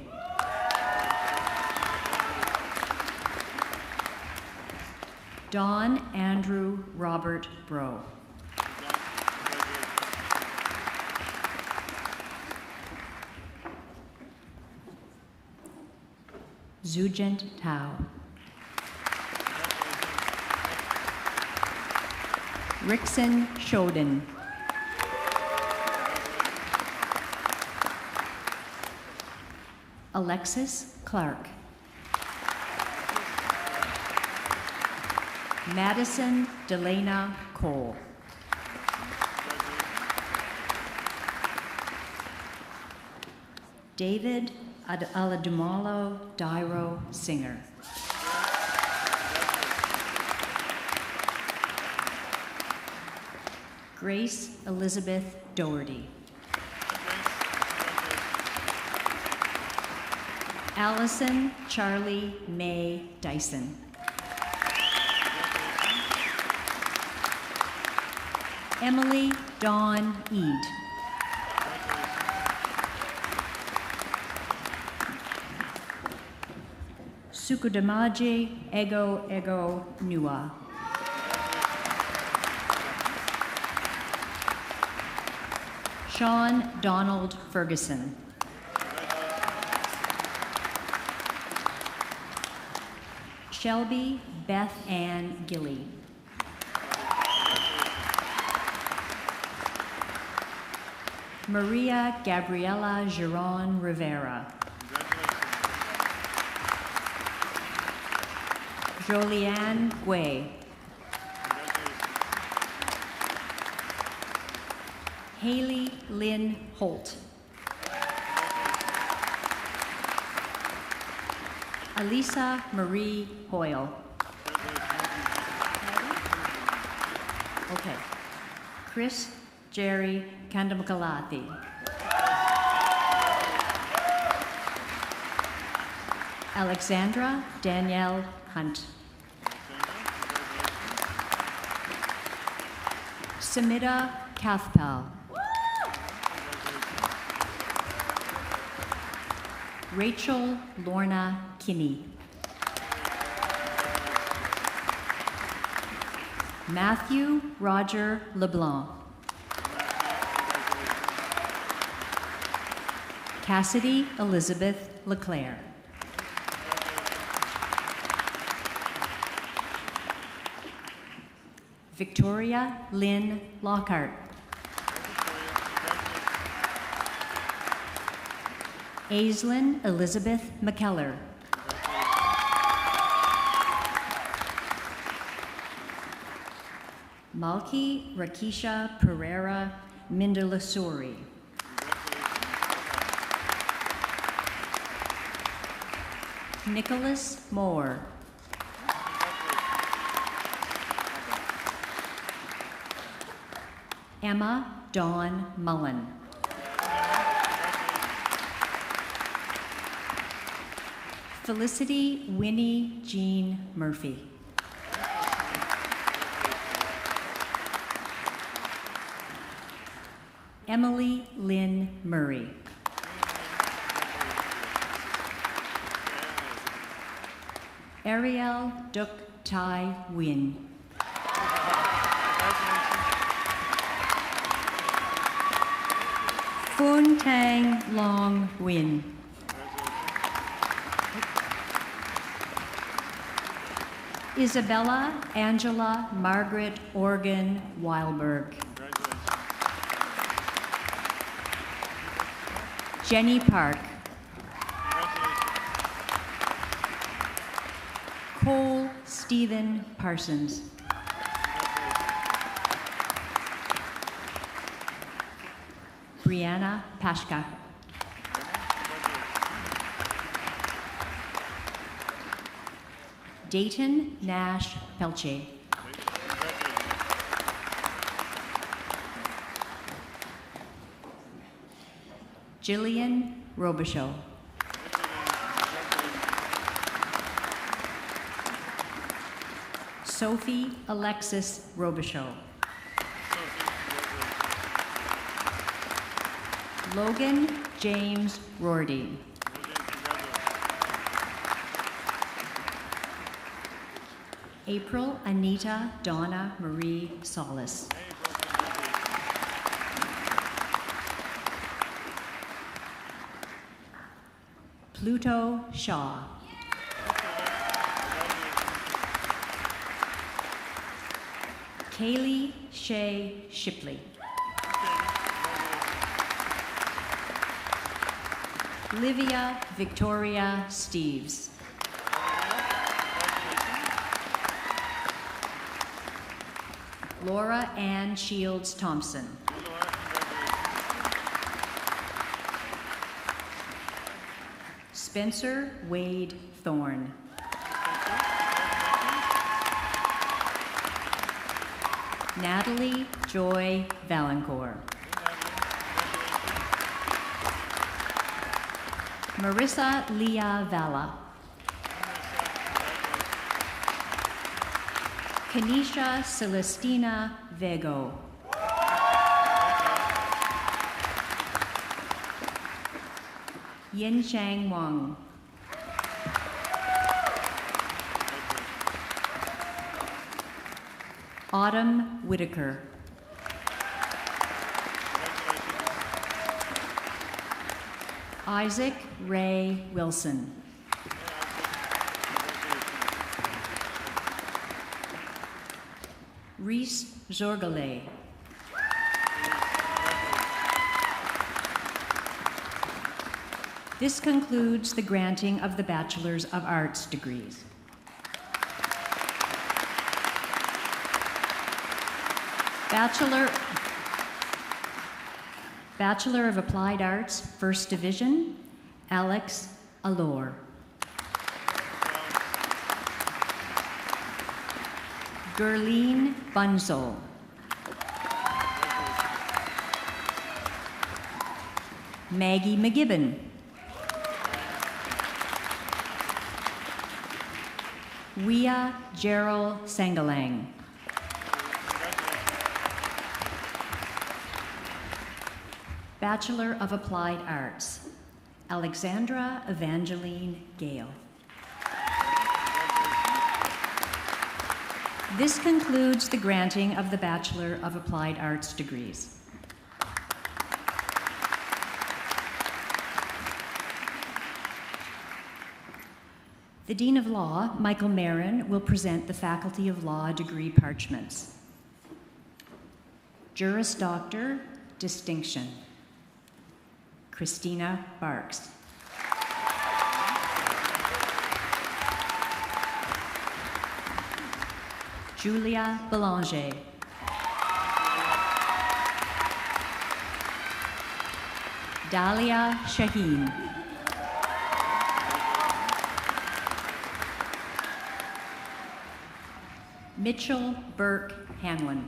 [SPEAKER 8] Don Andrew Robert Bro. Zugent Tao. Rickson Shoden. Alexis Clark. Madison Delana Cole. David Aladumalo Dairo Singer. Grace Elizabeth Doherty. Allison Charlie May Dyson. Emily Dawn Eade. Sukudamaji Ego Nua. Sean Donald Ferguson. Shelby Beth Ann Gilly. Maria Gabriela Giron Rivera. Jolianne Guay. Haley Lynn Holt. Alisa Marie Hoyle. Okay. Chris Jerry Kandamakalati. Alexandra Danielle Hunt. Samita Kathpal. Rachel Lorna Kinney. Matthew Roger LeBlanc. Cassidy Elizabeth LeClaire. Victoria Lynn Lockhart. Aislinn Elizabeth McKellar. Malki Rakisha Pereira Mindalasuri. Nicholas Moore. Emma Dawn Mullen. Felicity Winnie Jean Murphy. Emily Lynn Murray. Ariel Duk Tai Win. Fun Tang Long Win. Isabella Angela Margaret Organ Weilberg. Jenny Park. Cole Stephen Parsons. Brianna Pashka. Dayton Nash Pelche. Jillian Robichaud. Sophie Alexis Robichaud. Logan James Rorty. April Anita Donna Marie Solis. Pluto Shaw. Kaylee Shea Shipley. Livia Victoria Steves. Laura Ann Shields Thompson. Spencer Wade Thorne. Natalie Joy Valancourt. Marissa Leah Valla. Kanisha Celestina Vego. Yin Chang Wang. Autumn Whitaker. Isaac Ray Wilson. Reese Zorgale. This concludes the granting of the Bachelors of Arts degrees. Bachelor of Applied Arts, First Division, Alex Allure. Gerline Bunzel. Maggie McGibbon. Wia Gerald Sangalang. Bachelor of Applied Arts, Alexandra Evangeline Gale. This concludes the granting of the Bachelor of Applied Arts degrees. The Dean of Law, Michael Marin, will present the Faculty of Law degree parchments. Juris Doctor, Distinction, Christina Barks. Julia Belanger. Dalia Shaheen. Mitchell Burke Hanlon.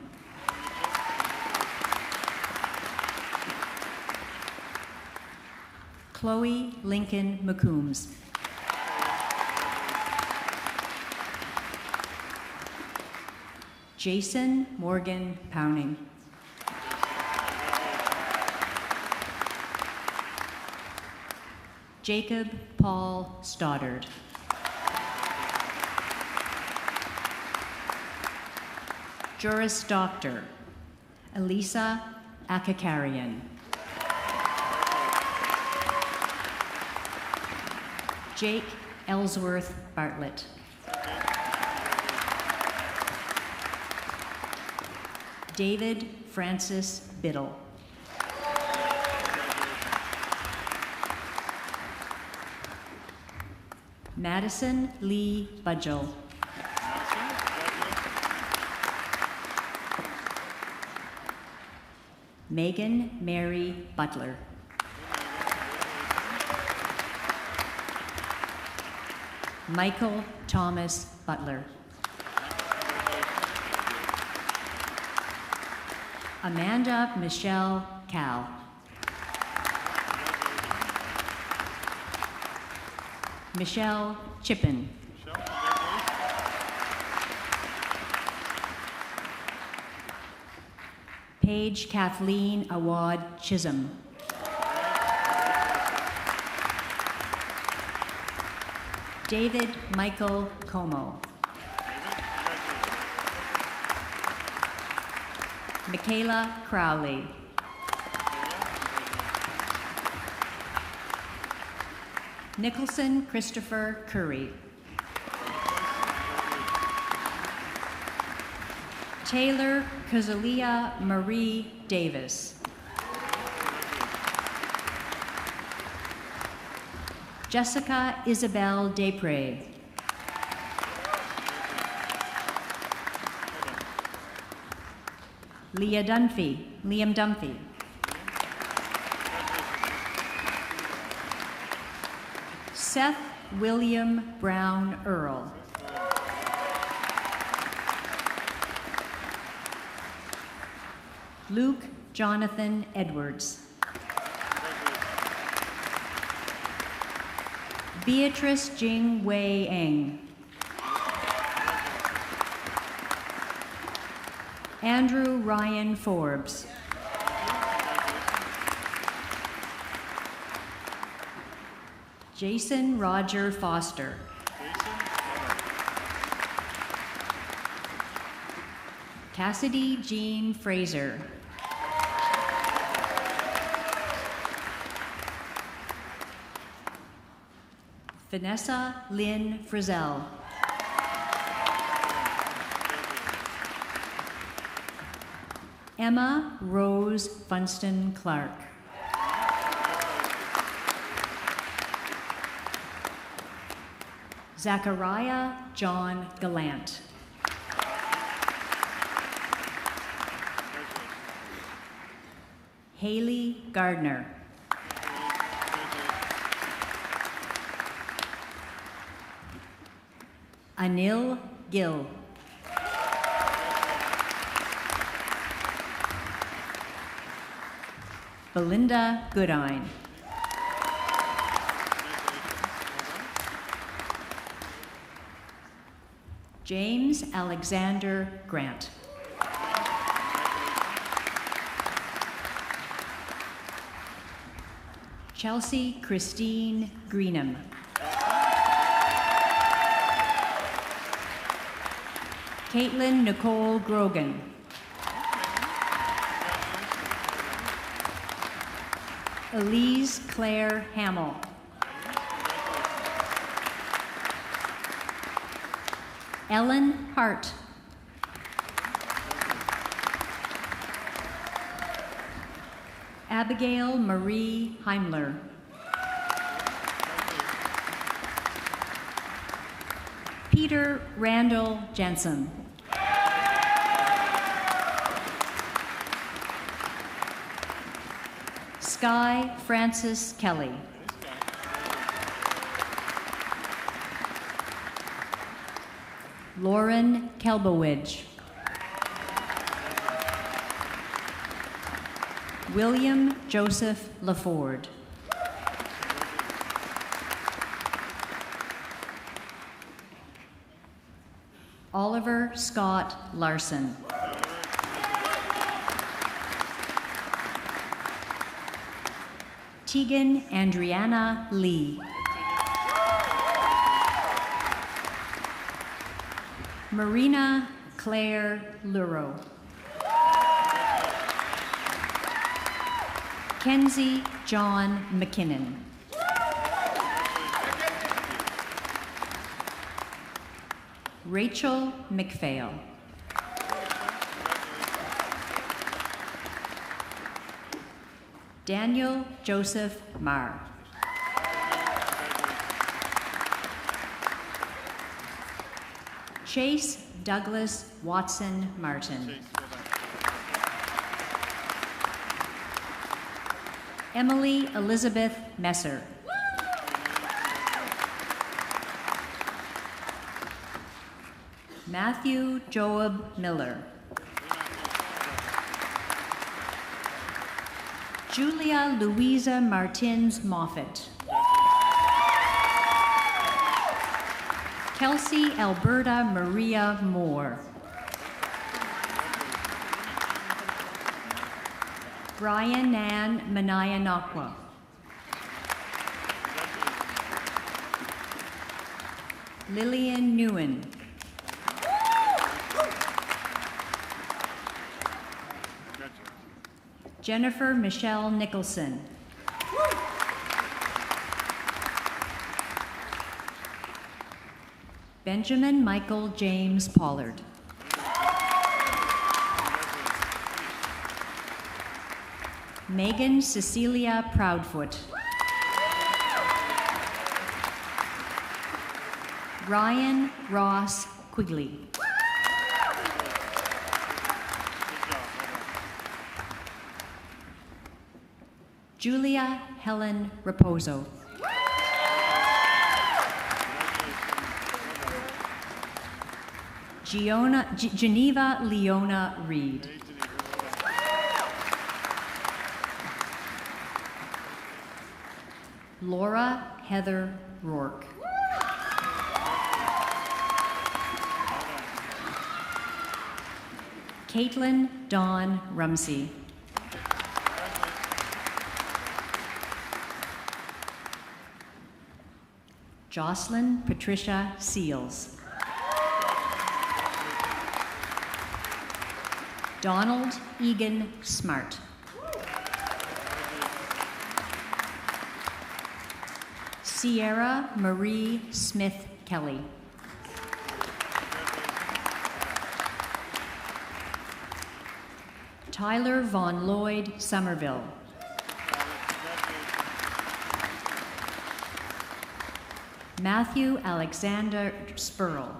[SPEAKER 8] Chloe Lincoln McCombs. Jason Morgan Powning. Jacob Paul Stoddard. Juris Doctor, Elisa Akakarian. Jake Ellsworth Bartlett. David Francis Biddle. Madison Lee Budgell. Megan Mary Butler. Michael Thomas Butler. Amanda Michelle Cal. Michelle Chippen. Paige Kathleen Awad Chisholm. David Michael Como. Michaela Crowley. Nicholson Christopher Curry. Taylor Kazalia Marie Davis. Jessica Isabel Desprez. Liam Dunphy. Seth William Brown Earl. Luke Jonathan Edwards. Beatrice Jing Wei Eng. Andrew Ryan Forbes. Jason Roger Foster. Cassidy Jean Fraser. Vanessa Lynn Frizzell. Emma Rose Funston Clark. Zachariah John Gallant. Haley Gardner. Anil Gill. Belinda Goodine. James Alexander Grant. Chelsea Christine Greenham. Caitlin Nicole Grogan. Elise Claire Hamill. Ellen Hart. Abigail Marie Heimler. Peter Randall Jensen. Sky Francis Kelly. Lauren Kelbowidge. William Joseph LaFord. Oliver Scott Larson. Tegan Andriana Lee. Marina Claire Luro. Kenzie John McKinnon. Rachel McPhail. Daniel Joseph Marr. Chase Douglas Watson Martin. Emily Elizabeth Messer. Matthew Joab Miller. Julia Louisa Martins Moffat. Kelsey Alberta Maria Moore. Brian Nan Manayanakwa. Lillian Newen. Jennifer Michelle Nicholson. Benjamin Michael James Pollard. Megan Cecilia Proudfoot. Ryan Ross Quigley. Julia Helen Raposo. Geneva Leona Reed. Laura Heather Rourke. Caitlin Dawn Rumsey. Jocelyn Patricia Seals. Donald Egan Smart. Sierra Marie Smith Kelly. Tyler Von Lloyd Somerville. Matthew Alexander Spurl.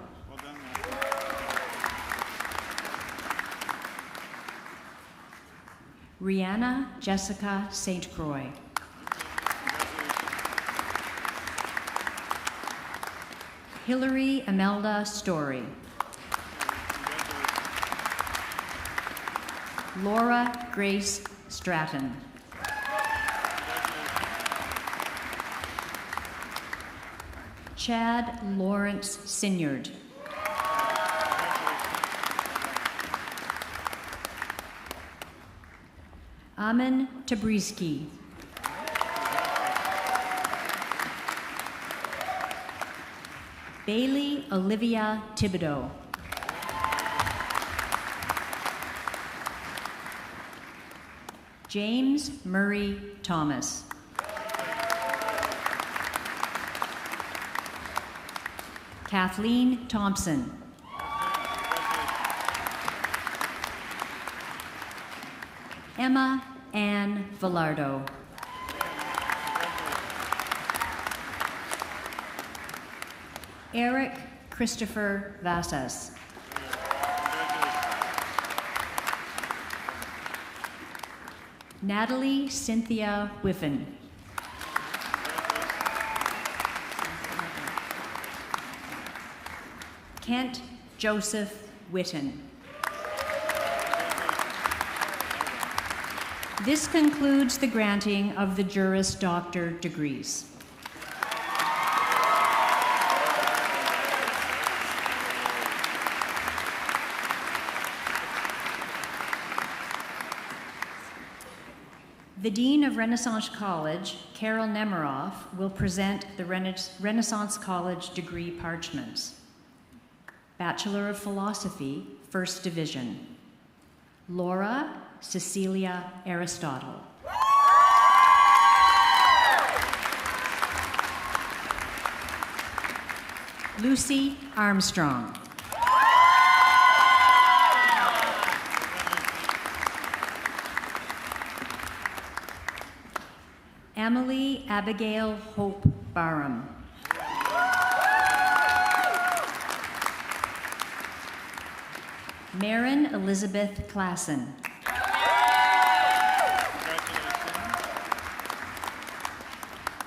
[SPEAKER 8] Rihanna Jessica St. Croix. Hillary Imelda Story. Laura Grace Stratton. Chad Lawrence Sinyard. Amin Tabriski. Bailey Olivia Thibodeau. James Murray Thomas. Kathleen Thompson. Emma Ann Villardo. Eric Christopher Vassas. Natalie Cynthia Whiffen. Kent Joseph Witten. This concludes the granting of the Juris Doctor degrees. The Dean of Renaissance College, Carol Nemiroff, will present the Renaissance College degree parchments. Bachelor of Philosophy, First Division, Laura Cecilia Aristotle. Lucy Armstrong. Emily Abigail Hope Barham. Maren Elizabeth Klassen.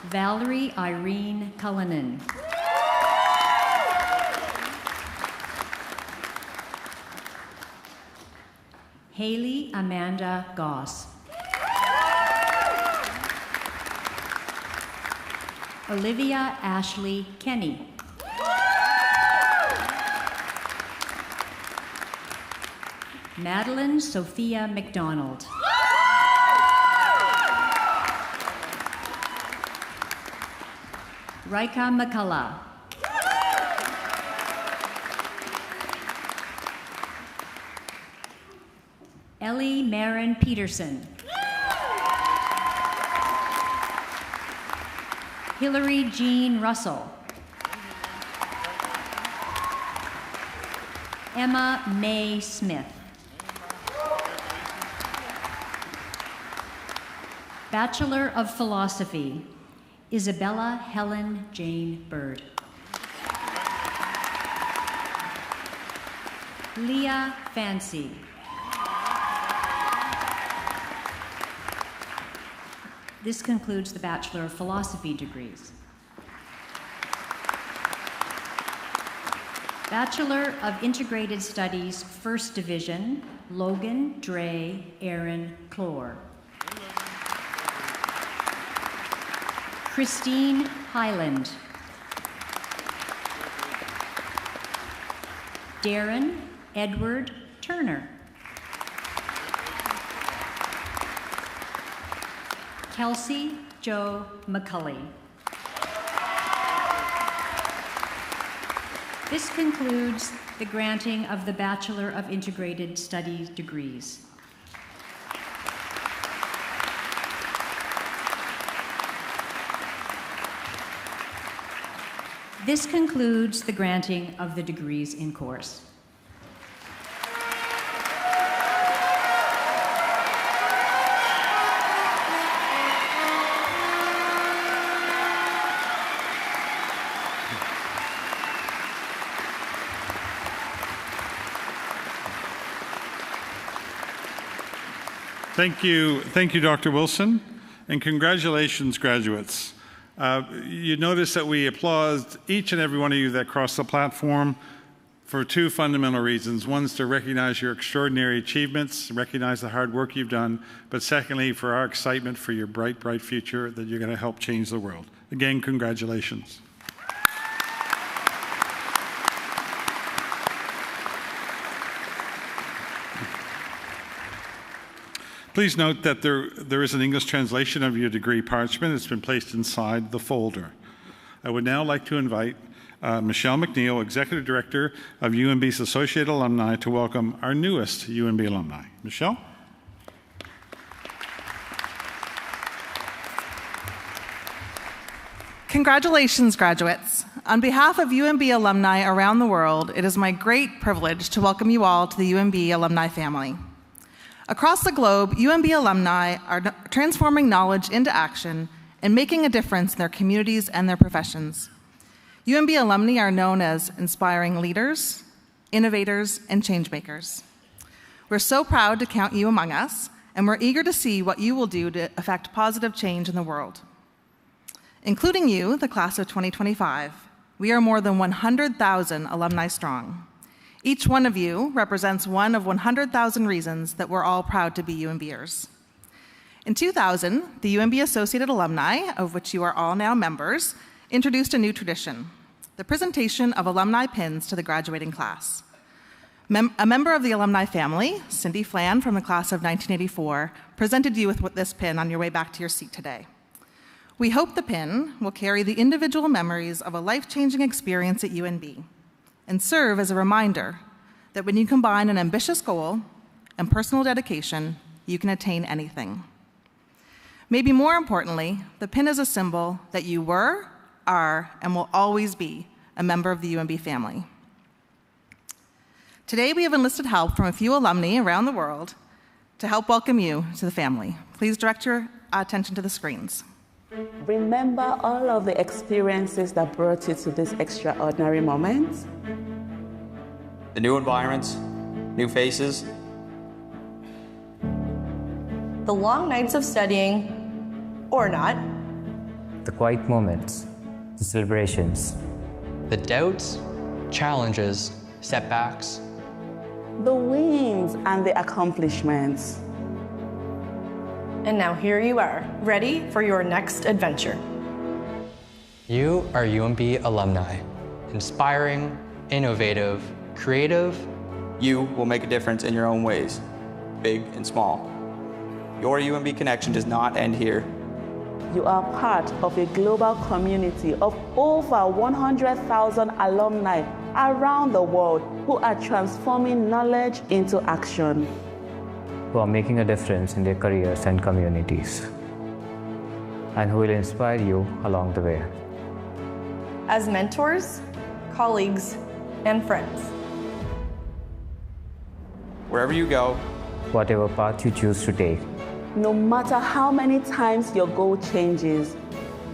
[SPEAKER 8] Valerie Irene Cullinan. Haley Amanda Goss. Olivia Ashley Kenny. Madeline Sophia McDonald. Raika McCullough. Ellie Marin Peterson. Hillary Jean Russell. Emma May Smith. Bachelor of Philosophy, Isabella Helen Jane Bird. Leah Fancy. This concludes the Bachelor of Philosophy degrees. Bachelor of Integrated Studies, First Division, Logan Dre Aaron Clore. Christine Highland. Darren Edward Turner. Kelsey Joe McCulley. This concludes the granting of the Bachelor of Integrated Studies degrees. This concludes the granting of the degrees in course.
[SPEAKER 1] Thank you, Dr. Wilson, and congratulations, graduates. You notice that we applaud each and every one of you that crossed the platform for two fundamental reasons. One is to recognize your extraordinary achievements, recognize the hard work you've done, but secondly, for our excitement for your bright, bright future that you're going to help change the world. Again, congratulations. Please note that there is an English translation of your degree parchment. It's been placed inside the folder. I would now like to invite Michelle McNeil, Executive Director of UNB's Associate Alumni, to welcome our newest UNB alumni. Michelle?
[SPEAKER 9] Congratulations, graduates. On behalf of UNB alumni around the world, it is my great privilege to welcome you all to the UNB alumni family. Across the globe, UNB alumni are transforming knowledge into action and making a difference in their communities and their professions. UNB alumni are known as inspiring leaders, innovators, and changemakers. We're so proud to count you among us, and we're eager to see what you will do to affect positive change in the world. Including you, the class of 2025, we are more than 100,000 alumni strong. Each one of you represents one of 100,000 reasons that we're all proud to be UMBers. In 2000, the UMB Associated Alumni, of which you are all now members, introduced a new tradition, the presentation of alumni pins to the graduating class. A member of the alumni family, Cindy Flan from the class of 1984, presented you with this pin on your way back to your seat today. We hope the pin will carry the individual memories of a life-changing experience at UNB and serve as a reminder that when you combine an ambitious goal and personal dedication, you can attain anything. Maybe more importantly, the pin is a symbol that you were, are, and will always be a member of the UNB family. Today, we have enlisted help from a few alumni around the world to help welcome you to the family. Please direct your attention to the screens.
[SPEAKER 10] Remember all of the experiences that brought you to this extraordinary moment?
[SPEAKER 11] The new environments, new faces.
[SPEAKER 12] The long nights of studying, or not.
[SPEAKER 13] The quiet moments, the celebrations.
[SPEAKER 14] The doubts, challenges, setbacks.
[SPEAKER 10] The wins and the accomplishments.
[SPEAKER 12] And now here you are, ready for your next adventure.
[SPEAKER 14] You are UMB alumni, inspiring, innovative, creative.
[SPEAKER 11] You will make a difference in your own ways, big and small. Your UMB connection does not end here.
[SPEAKER 10] You are part of a global community of over 100,000 alumni around the world who are transforming knowledge into action.
[SPEAKER 13] Who are making a difference in their careers and communities, and who will inspire you along the way.
[SPEAKER 12] As mentors, colleagues, and friends.
[SPEAKER 11] Wherever you go,
[SPEAKER 13] whatever path you choose to take,
[SPEAKER 10] no matter how many times your goal changes,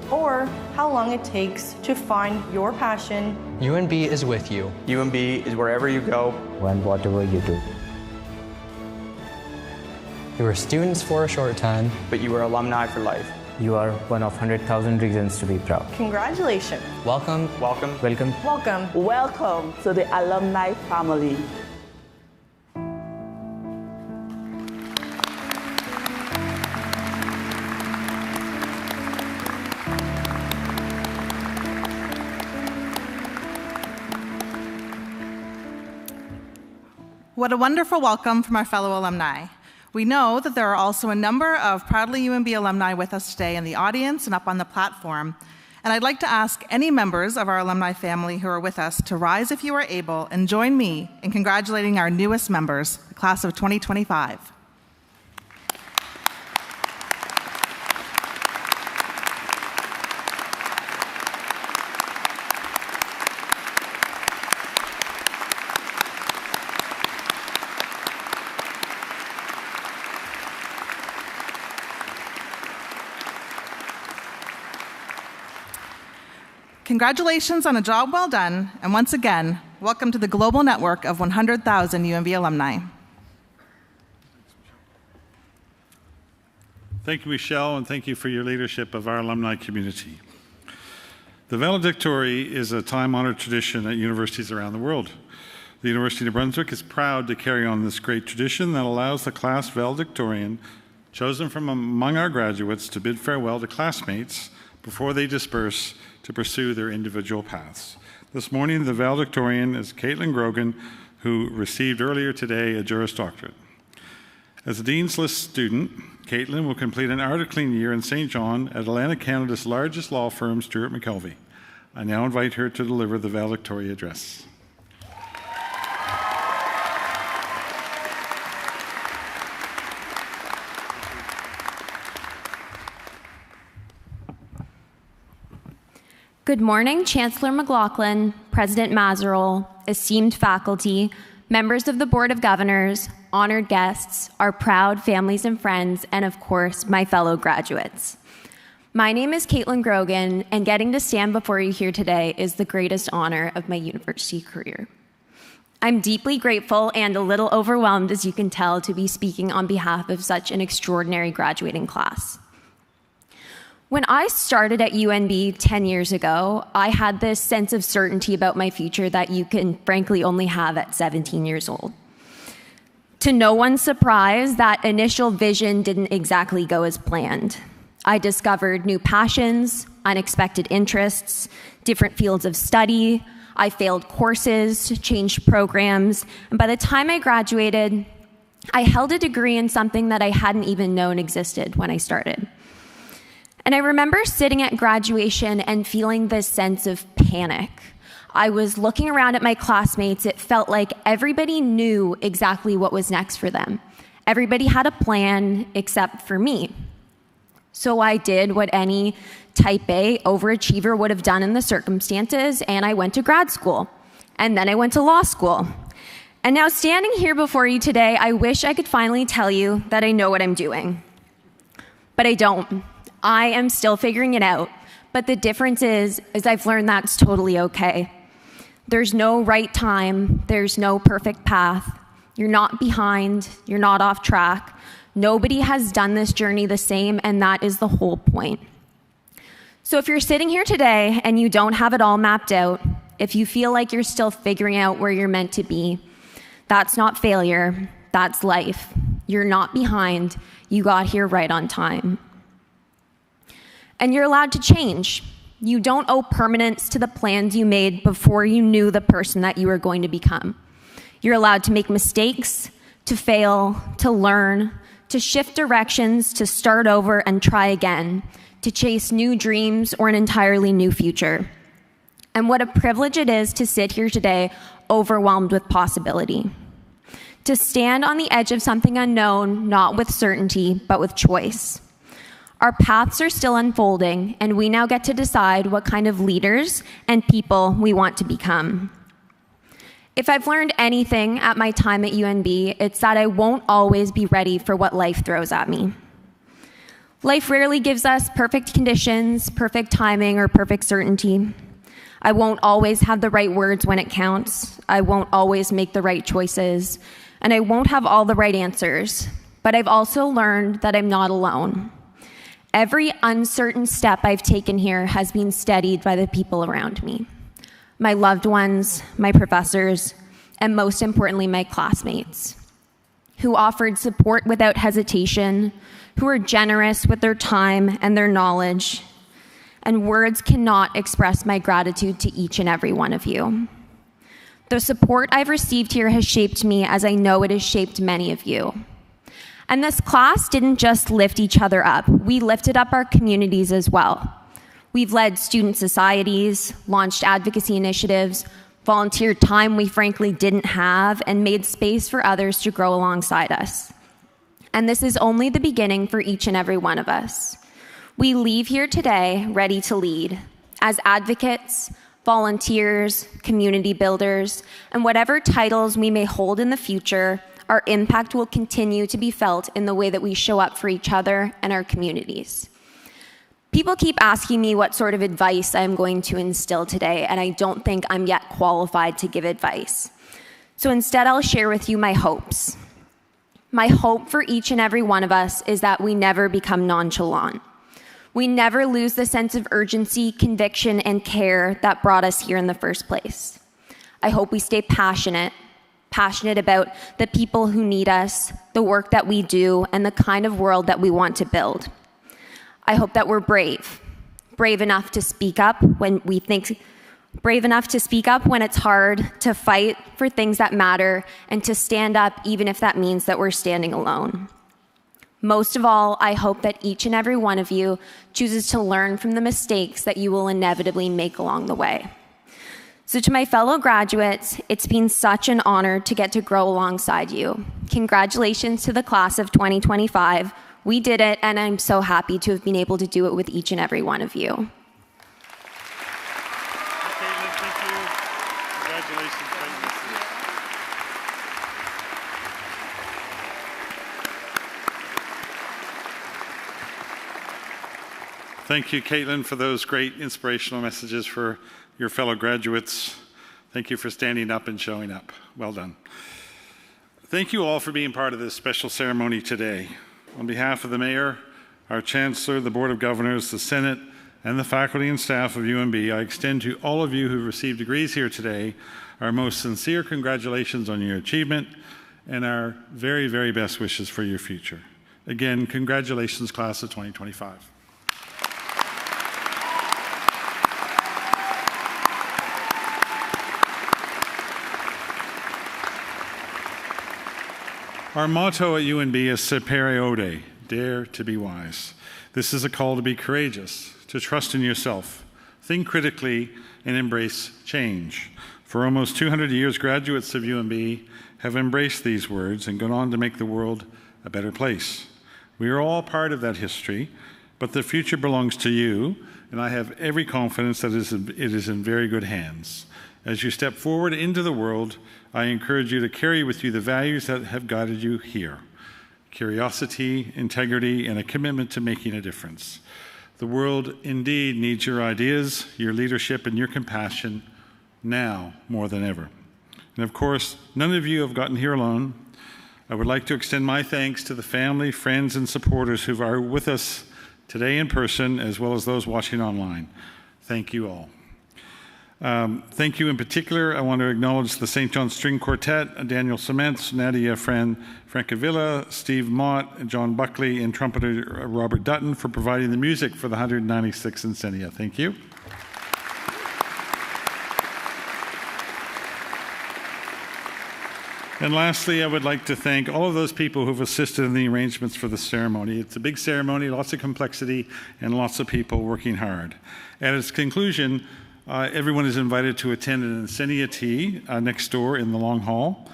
[SPEAKER 12] or how long it takes to find your passion,
[SPEAKER 14] UNB is with you.
[SPEAKER 11] UNB is wherever you go
[SPEAKER 13] and whatever you do.
[SPEAKER 14] You were students for a short time,
[SPEAKER 11] but you are alumni for life.
[SPEAKER 13] You are one of 100,000 reasons to be proud.
[SPEAKER 12] Congratulations.
[SPEAKER 14] Welcome.
[SPEAKER 11] Welcome.
[SPEAKER 13] Welcome.
[SPEAKER 12] Welcome.
[SPEAKER 10] Welcome to the alumni family.
[SPEAKER 9] What a wonderful welcome from our fellow alumni. We know that there are also a number of proudly UMB alumni with us today in the audience and up on the platform. And I'd like to ask any members of our alumni family who are with us to rise if you are able and join me in congratulating our newest members, the class of 2025. Congratulations on a job well done, and once again, welcome to the global network of 100,000 UMB alumni.
[SPEAKER 1] Thank you, Michelle, and thank you for your leadership of our alumni community. The valedictory is a time-honored tradition at universities around the world. The University of New Brunswick is proud to carry on this great tradition that allows the class valedictorian chosen from among our graduates to bid farewell to classmates before they disperse to pursue their individual paths. This morning, the valedictorian is Caitlin Grogan, who received earlier today a Juris Doctorate. As a Dean's List student, Caitlin will complete an articling year in St. John at Atlantic Canada's largest law firm, Stewart McKelvey. I now invite her to deliver the valedictory address.
[SPEAKER 15] Good morning, Chancellor McLaughlin, President Mazerol, esteemed faculty, members of the Board of Governors, honored guests, our proud families and friends, and of course, my fellow graduates. My name is Caitlin Grogan, and getting to stand before you here today is the greatest honor of my university career. I'm deeply grateful and a little overwhelmed, as you can tell, to be speaking on behalf of such an extraordinary graduating class. When I started at UNB 10 years ago, I had this sense of certainty about my future that you can frankly only have at 17 years old. To no one's surprise, that initial vision didn't exactly go as planned. I discovered new passions, unexpected interests, different fields of study. I failed courses, changed programs, and by the time I graduated, I held a degree in something that I hadn't even known existed when I started. And I remember sitting at graduation and feeling this sense of panic. I was looking around at my classmates. It felt like everybody knew exactly what was next for them. Everybody had a plan except for me. So I did what any type A overachiever would have done in the circumstances, and I went to grad school. And then I went to law school. And now standing here before you today, I wish I could finally tell you that I know what I'm doing. But I don't. I am still figuring it out, but the difference is I've learned that's totally okay. There's no right time, there's no perfect path. You're not behind, you're not off track. Nobody has done this journey the same, and that is the whole point. So if you're sitting here today and you don't have it all mapped out, if you feel like you're still figuring out where you're meant to be, that's not failure, that's life. You're not behind, you got here right on time. And you're allowed to change. You don't owe permanence to the plans you made before you knew the person that you were going to become. You're allowed to make mistakes, to fail, to learn, to shift directions, to start over and try again, to chase new dreams or an entirely new future. And what a privilege it is to sit here today overwhelmed with possibility. To stand on the edge of something unknown, not with certainty, but with choice. Our paths are still unfolding, and we now get to decide what kind of leaders and people we want to become. If I've learned anything at my time at UNB, it's that I won't always be ready for what life throws at me. Life rarely gives us perfect conditions, perfect timing, or perfect certainty. I won't always have the right words when it counts. I won't always make the right choices, and I won't have all the right answers. But I've also learned that I'm not alone. Every uncertain step I've taken here has been steadied by the people around me. My loved ones, my professors, and most importantly, my classmates, who offered support without hesitation, who are generous with their time and their knowledge, and words cannot express my gratitude to each and every one of you. The support I've received here has shaped me as I know it has shaped many of you. And this class didn't just lift each other up. We lifted up our communities as well. We've led student societies, launched advocacy initiatives, volunteered time we frankly didn't have, and made space for others to grow alongside us. And this is only the beginning for each and every one of us. We leave here today ready to lead as advocates, volunteers, community builders, and whatever titles we may hold in the future. Our impact will continue to be felt in the way that we show up for each other and our communities. People keep asking me what sort of advice I'm going to instill today, and I don't think I'm yet qualified to give advice. So instead, I'll share with you my hopes. My hope for each and every one of us is that we never become nonchalant. We never lose the sense of urgency, conviction, and care that brought us here in the first place. I hope we stay passionate about the people who need us, the work that we do, and the kind of world that we want to build. I hope that we're brave enough to speak up when it's hard, to fight for things that matter, and to stand up even if that means that we're standing alone. Most of all, I hope that each and every one of you chooses to learn from the mistakes that you will inevitably make along the way. So to my fellow graduates, it's been such an honor to get to grow alongside you. Congratulations to the class of 2025. We did it, and I'm so happy to have been able to do it with each and every one of you.
[SPEAKER 1] Caitlin, thank you. Congratulations. Thank you, Caitlin, for those great inspirational messages for your fellow graduates. Thank you for standing up and showing up. Well done. Thank you all for being part of this special ceremony today. On behalf of the mayor, our Chancellor, the Board of Governors, the Senate, and the faculty and staff of UNB, I extend to all of you who received degrees here today our most sincere congratulations on your achievement and our very, very best wishes for your future. Again, congratulations, class of 2025. Our motto at UNB is Sapere Aude, dare to be wise. This is a call to be courageous, to trust in yourself, think critically, and embrace change. For almost 200 years, graduates of UNB have embraced these words and gone on to make the world a better place. We are all part of that history, but the future belongs to you, and I have every confidence that it is in very good hands. As you step forward into the world, I encourage you to carry with you the values that have guided you here: curiosity, integrity, and a commitment to making a difference. The world indeed needs your ideas, your leadership, and your compassion now more than ever. And of course, none of you have gotten here alone. I would like to extend my thanks to the family, friends, and supporters who are with us today in person, as well as those watching online. Thank you all. Thank you in particular. I want to acknowledge the St. John String Quartet, Daniel Cements, Nadia Francavilla, Steve Mott, John Buckley, and trumpeter Robert Dutton for providing the music for the 196th Encaenia. Thank you. And lastly, I would like to thank all of those people who have assisted in the arrangements for the ceremony. It's a big ceremony, lots of complexity, and lots of people working hard. At its conclusion, everyone is invited to attend an Encaenia tea next door in the Long Hall.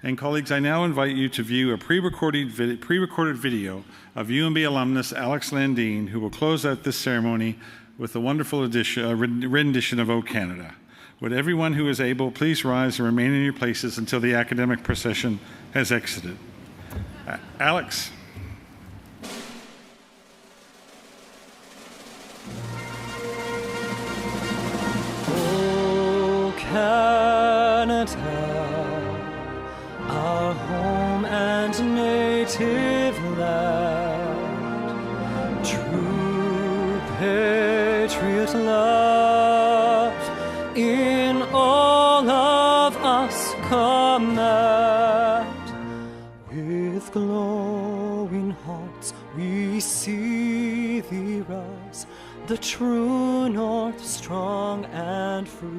[SPEAKER 1] And colleagues, I now invite you to view a pre-recorded video of UNB alumnus Alex Landine, who will close out this ceremony with a wonderful rendition of O Canada. Would everyone who is able please rise and remain in your places until the academic procession has exited. Alex.
[SPEAKER 16] O Canada, our home and native land, true patriot love in all of us command. With glowing hearts we see thee rise, the true north, strong and free.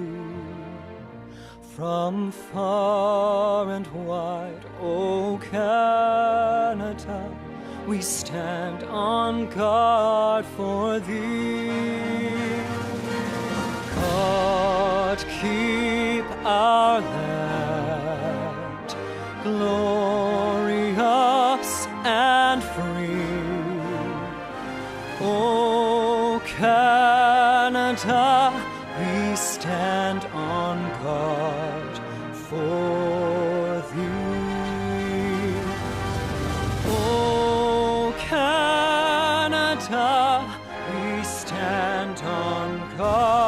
[SPEAKER 16] From far and wide, O Canada, we stand on guard for thee. God keep our land glorious and free. O Canada, we stand on guard for thee. O Canada, we stand on guard